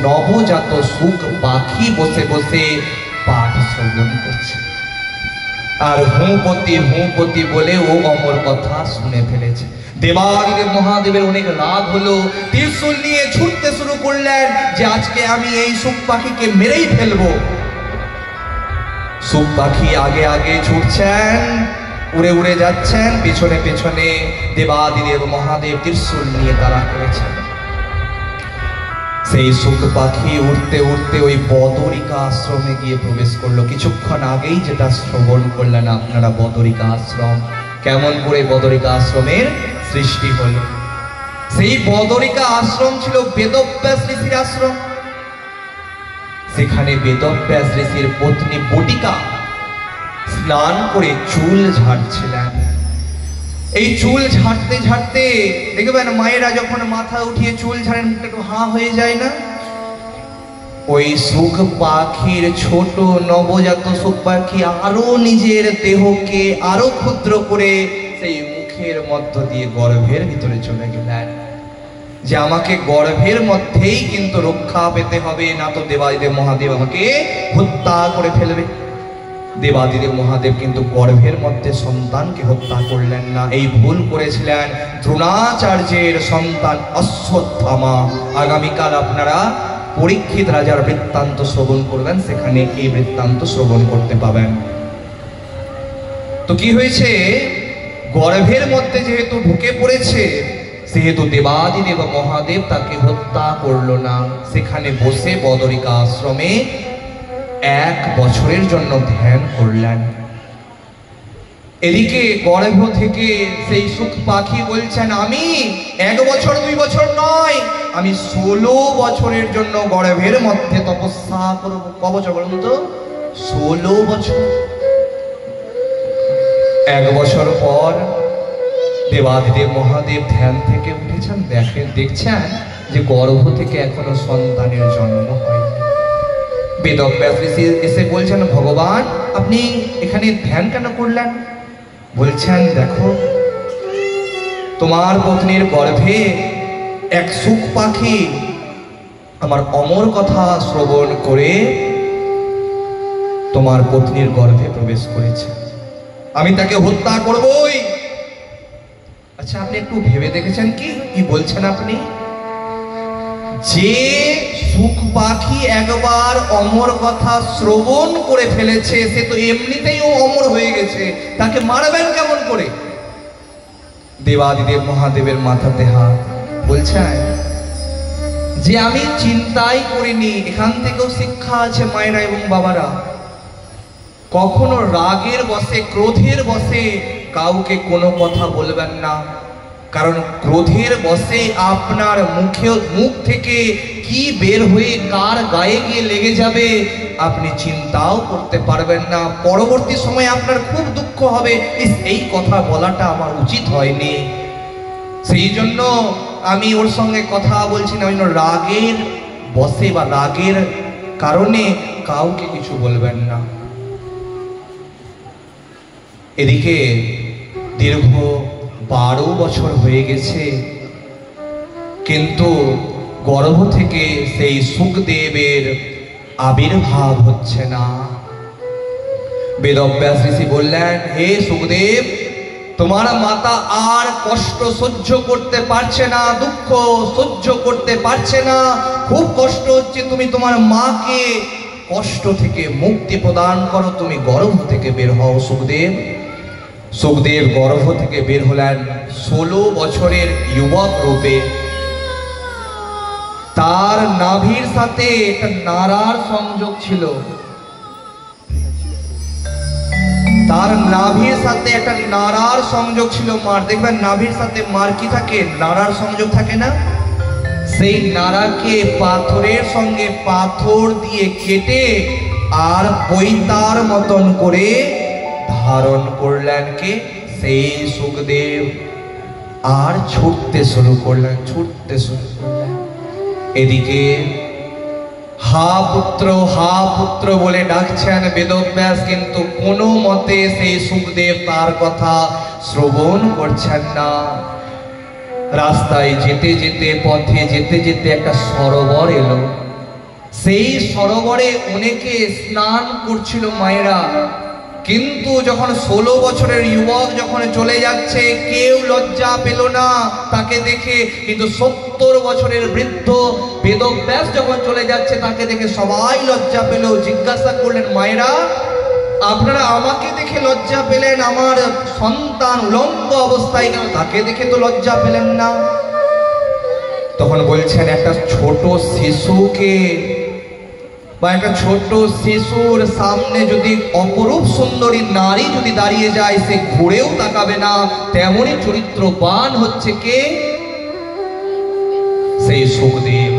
নবজাত সুখ পাখি বসে বসে পাঠ শ্রবণ করছে। আর হুঁপতি বলে ও অমর কথা শুনে ফেলেছে। দেবাদিদেব মহাদেবের অনেক রাগ হলো, ত্রিশূল নিয়ে ছুটতে শুরু করলেন যে আজকে আমি এই সুখ পাখিকে মেরেই ফেলবো। সুখ পাখি আগে আগে ছুটছেন, উড়ে উড়ে যাচ্ছেন, পেছনে পেছনে দেবাদিদেব মহাদেব ত্রিশূল নিয়ে তারা করেছেন। সেই সুখ পাখি উঠতে উঠতে ওই বদরিকা আশ্রমে গিয়ে প্রবেশ করলো। কিছুক্ষণ আগেই যেটা শ্রবণ করলেন আপনারা, বদরিকা আশ্রম, কেমন করে বদরিকা আশ্রমের সৃষ্টি হলো। সেই বদরিকা আশ্রম ছিল বেদব্যাস ঋষির আশ্রম। সেখানে বেদব্যাস ঋষির পত্নী বটিকা স্নান করে চুল ঝাড়ছিলেন। এই চুল ঝাড়তে ঝাড়তে দেখবেন মায়েরা যখন মাথা উঠিয়ে চুল ঝাড়েন মুখটা একটু হাঁ হয়ে যায় না? ওই সুখ পাখির ছোট নবজাত সুখ পাখি আরো নিজের দেহকে আরো ক্ষুদ্র করে সেই মুখের মধ্য দিয়ে গর্ভের ভিতরে চলে গেলেন, যে আমাকে গর্ভের মধ্যেই কিন্তু রক্ষা পেতে হবে, না তো দেবাদিদেব মহাদেব আমাকে হত্যা করে ফেলবে। দেবাদিদেব মহাদেব কিন্তু গর্ভের মধ্যে সন্তানকে হত্যা করলেন না। এই ভুল করেছিলেন দ্রোণাচার্যের সন্তান অশ্বত্থামা। আগামীকাল আপনারা পরীক্ষিত রাজার বৃত্তান্ত শ্রবণ করবেন, সেখানে এই বৃত্তান্ত শ্রবণ করতে পাবেন। তো কি হয়েছে, গর্ভের মধ্যে যেহেতু ঢুকে পড়েছে, সেহেতু দেবাদিদেব মহাদেব তাকে হত্যা করলো না। সেখানে বসে বদরিকা আশ্রমে 1 বছরের জন্য ধ্যান করলেন। এদিকে গর্ভ থেকে সেই সুখ পাখি বলছেন, আমি 1 বছর 2 বছর নয়, আমি 16 বছরের জন্য গর্ভের মধ্যে তপস্যা করব। ক বছর বলুন তো? 16 বছর। 1 বছর পর দেবাদিদেব মহাদেব ধ্যান থেকে উঠেছেন, দেখছেন যে গর্ভ থেকে এখনো সন্তানের জন্ম হয়নি। বেদব্যাস ঋষি এসে বলছেন, ভগবান আপনি এখানে ধ্যান কেন করলেন? বলছেন, দেখো তোমার পত্নীর গর্ভে এক সুখ পাখি আমার অমর কথা শ্রবণ করে তোমার পত্নীর গর্ভে প্রবেশ করেছে, আমি তাকে হত্যা করবই। আচ্ছা, আপনি একটু ভেবে দেখেছেন কি বলছেন আপনি? যে সুখ পাখি একবার অমর কথা শ্রবণ করে ফেলেছে, সে তো এমনিতেই ও অমর হয়ে গেছে, তাকে মারবেন কেমন করে? দেবাদিদেব মহাদেবের মাথাতে হাত, বলছেন যে আমি চিন্তাই করিনি। এখান থেকেও শিক্ষা আছে মায়েরা এবং বাবারা, কখনো রাগের বশে ক্রোধের বশে কাউকে কোনো কথা বলবেন না, কারণ ক্রোধের বশে আপনার মুখ থেকে কি বের হয়ে কার গায়ে গিয়ে লেগে যাবে আপনি চিন্তাও করতে পারবেন না। পরবর্তী সময়ে আপনার খুব দুঃখ হবে, এই কথা বলাটা আমার উচিত হয়নি। সেই জন্য আমি ওর সঙ্গে কথা বলছি না, ওই জন্য রাগের বশে বা রাগের কারণে কাউকে কিছু বলবেন না। এদিকে দীর্ঘ 12 বছর হয়ে গেছে, কিন্তু গর্ভ থেকে সেই সুখদেবের আবির্ভাব হচ্ছে না। বেদব্যাস ঋষি বললেন, হে সুখদেব, তোমার মাতা আর কষ্ট সহ্য করতে পারছে না, দুঃখ সহ্য করতে পারছে না, খুব কষ্ট হচ্ছে, তুমি তোমার মাকে কষ্ট থেকে মুক্তি প্রদান করো, তুমি গর্ভ থেকে বের হও। সুখদেব গর্ভ থেকে বের হলেন 16 বছরের যুবক রূপে। তার নাভির সাথে একটা নাড়ার সংযোগ ছিল। তার নাভির সাথে একটা নাড়ার সংযোগ ছিল মার। দেখবেন নাভির সাথে মার কি থাকে? নাড়ার সংযোগ থাকে না? সেই নাড়াকে পাথরের সঙ্গে পাথর দিয়ে কেটে আর পৈতার মতন করে ধারণ করলেন কে? সেই সুখদেব। আর ছুটতে শুরু করলেন, ছুটতে শুরু করলেন। এদিকে হা পুত্র বলে ডাকছেন বেদব্যাস, কিন্তু কোনো মতে সেই সুখদেব তার কথা শ্রবণ করছেন না। রাস্তায় যেতে যেতে, পথে যেতে যেতে একটা সরোবর এলো। সেই সরোবরে অনেকে স্নান করছিল মায়েরা, কিন্তু যখন 16 বছরের যুবক যখন চলে যাচ্ছে কেউ লজ্জা পেল না তাকে দেখে, কিন্তু 70 বছরের বৃদ্ধ বেদব্যাস যখন চলে যাচ্ছে তাকে দেখে সবাই লজ্জা পেল। জিজ্ঞাসা করলেন, মায়েরা আপনারা আমাকে দেখে লজ্জা পেলেন, আমার সন্তান উলঙ্গ অবস্থায় কেন তাকে দেখে তো লজ্জা পেলেন না? তখন বলছেন, একটা ছোট শিশুকে বা একটা ছোট শিশুর সামনে যদি অপরূপ সুন্দরী নারী যদি দাঁড়িয়ে যায় সে ঘুরেও তাকাবে না, তেমনই চরিত্রবান হচ্ছে কে? সেই সুখদেব।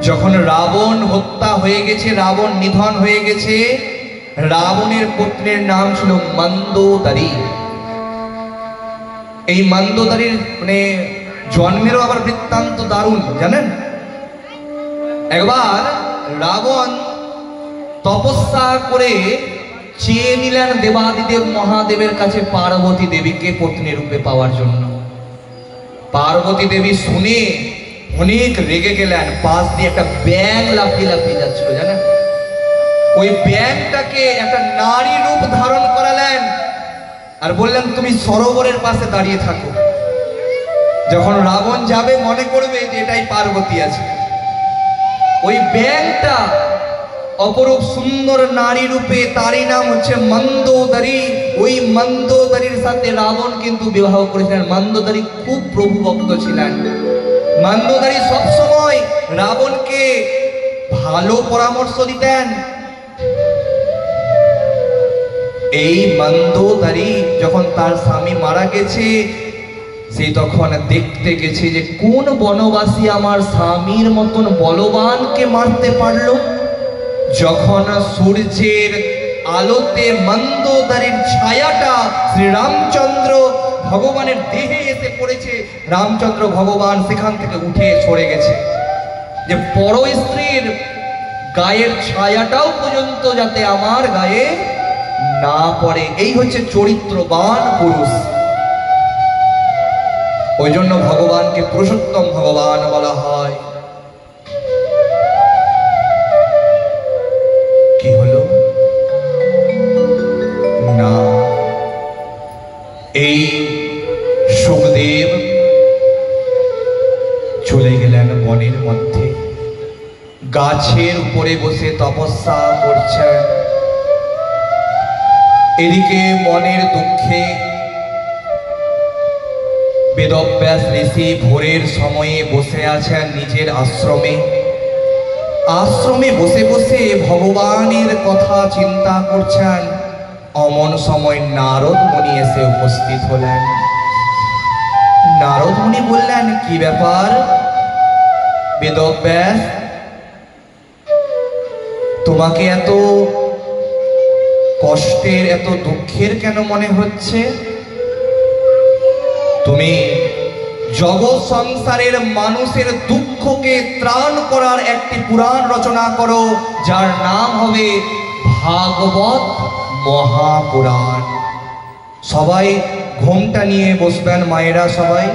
যখন রাবণ হত্যা হয়ে গেছে, রাবণ নিধন হয়ে গেছে, রাবণের পুত্রের নাম ছিল মন্দোদরী। এই মন্দোদরীর মানে জন্মেরও আবার বৃত্তান্ত দারুণ, জানেন? একবার রাবণ তপস্যা করে চেয়ে নিলেন দেবাদিদেব মহাদেবের কাছে পার্বতী দেবীকে পত্নী রূপে পাওয়ার জন্য। পার্বতী দেবী শুনে অনেক রেগে গেলেন। পাশ দিয়ে একটা ব্যাঙ লাফিয়ে লাফিয়ে যাচ্ছিল, জানেন? ওই ব্যাঙটাকে একটা নারী রূপ ধারণ করালেন আর বললেন, তুমি সরোবরের পাশে দাঁড়িয়ে থাকো। যখন রাবণ যাবে মনে করবে যে এটাই পার্বতী আছে। ওই ব্যাঙটা অপরূপ সুন্দর নারী রূপে, তারই নাম হচ্ছে মন্দোদরী। ওই মন্দোদরীর সাথে রাবণ কিন্তু বিবাহ করেছিলেন। মন্দোদরী খুব প্রভু ভক্ত ছিলেন। মন্দোদরী সবসময় রাবণকে ভালো পরামর্শ দিতেন। এই মন্দোদরী যখন তার স্বামী মারা গেছে, সে তখন দেখতে গেছে যে কোন বনবাসী আমার স্বামীর মতন বলবানকে মারতে পারলো। যখন সূর্যের আলোতে মন্দোদরীর ছায়াটা শ্রীরামচন্দ্র ভগবানের দেহে এসে পড়েছে, রামচন্দ্র ভগবান সেখান থেকে উঠে সরে গেছে, যে পর স্ত্রীর গায়ের ছায়াটাও পর্যন্ত যাতে আমার গায়ে না পড়ে। এই হচ্ছে চরিত্রবান পুরুষ। ওই জন্য ভগবানকে পুরুষোত্তম ভগবান বলা হয়। কি হলো না, এই সুখদেব চলে গেলেন বনের মধ্যে, গাছের উপরে বসে তপস্যা করছেন। এদিকে মনের দুঃখে বেদব্যাস ঋষি ভোরের সময়ে বসে আছেন নিজের আশ্রমে। আশ্রমে বসে বসে ভগবানের কথা চিন্তা করছেন। অমন সময় নারদ মুনি এসে উপস্থিত হলেন। নারদ মুনি বললেন, কি ব্যাপার বেদব্যাস, তোমাকে এত কষ্টের, এত দুঃখের কেন মনে হচ্ছে? তুমি জগৎ সংসারের মানুষের দুঃখকে ত্রাণ করার একটি পুরাণ রচনা করো, যার নাম হবে ভাগবত মহাপুরাণ। সবাই ঘোমটা নিয়ে বসবেন, মায়েরা সবাই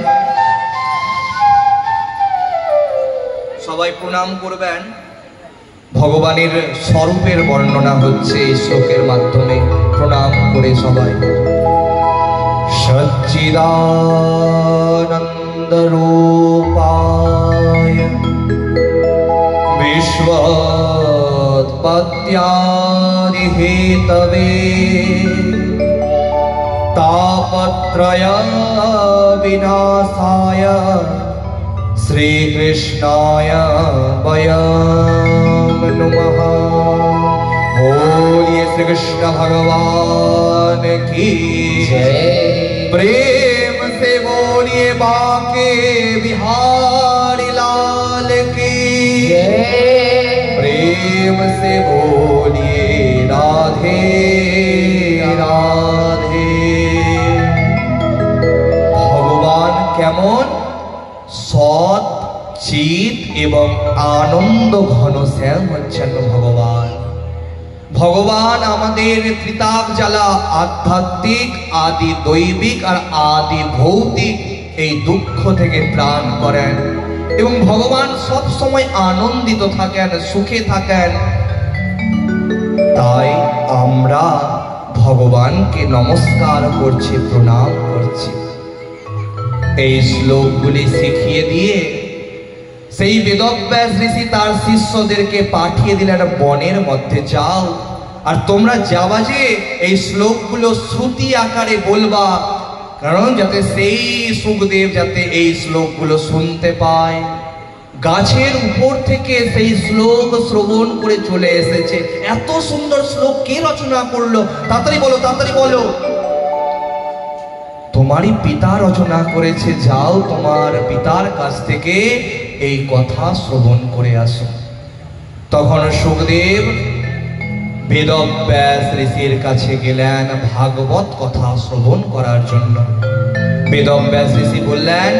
সবাই প্রণাম করবেন। ভগবানের স্বরূপের বর্ণনা হচ্ছে এই শ্লোকের মাধ্যমে। প্রণাম করে সবাই। সচ্চিদানন্দ রূপায় বিশ্বোৎপত্ত্যাদি হেতবে তাপত্রয় বিনাশায় শ্রীকৃষ্ণায় বয়ং নমঃ। बोलिए श्री कृष्ण भगवान की जय। प्रेम से बोलिए बांके बिहारी लाल की जय। प्रेम से बोलिए राधे राधे। भगवान কেমন? সৎ চিত এবং আনন্দ ঘন শ্যাম হচ্ছেন ভগবান। ভগবান আমাদের ত্রিতাপ জ্বালা আধ্যাত্মিক, আদি দৈবিক আর আদি ভৌতিক এই দুঃখ থেকে ত্রাণ করেন এবং ভগবান সব সময় আনন্দিত থাকেন, সুখে থাকেন। তাই আমরা ভগবানকে নমস্কার করছি, প্রণাম করছি। এই শ্লোকগুলি শিখিয়ে দিয়ে সেই বেদব্যাস ঋষি তার শিষ্যদেরকে পাঠিয়ে দিলেন বনের মধ্যে, যাও আর তোমরা যাবা যে এই শ্লোকগুলো শ্রুতি আকারে বলবা, কারণ যাতে সেই সুখদেব যাতে এই শ্লোকগুলো শুনতে পায়। গাছের উপর থেকে সেই শ্লোক শ্রবণ করে চলে এসেছে। এত সুন্দর শ্লোক কে রচনা করলো? তাড়াতাড়ি বলো, তাড়াতাড়ি বলো। তোমারই পিতা রচনা করেছে, যাও তোমার পিতার কাছ থেকে এই কথা শ্রবণ করে আসো। তখন সুখদেব বেদব্যাস ঋষির কাছে গেলেন ভাগবত কথা শ্রবণ করার জন্য। বেদব্যাস ঋষি বললেন,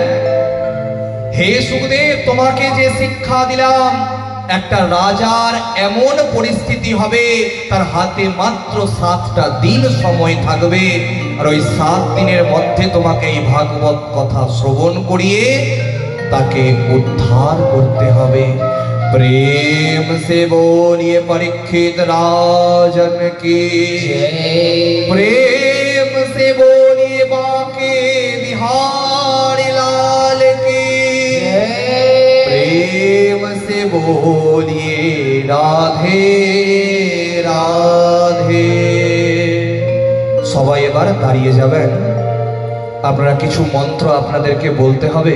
হে সুখদেব, তোমাকে যে শিক্ষা দিলাম, একটা রাজার এমন পরিস্থিতি হবে তার হাতে মাত্র 7টা দিন সময় থাকবে, আর ওই 7 দিনের মধ্যে তোমাকে এই ভাগবত কথা শ্রবণ করিয়ে তাকে উদ্ধার করতে হবে। प्रेम से बोलिए परीक्षित राजन की जय। प्रेम से बोलिए बांके बिहारी लाल की जय। प्रेम से बोलिए राधे राधे। সবাই এবার দাঁড়িয়ে যাবেন। আপনারা কিছু মন্ত্র আপনাদেরকে বলতে হবে।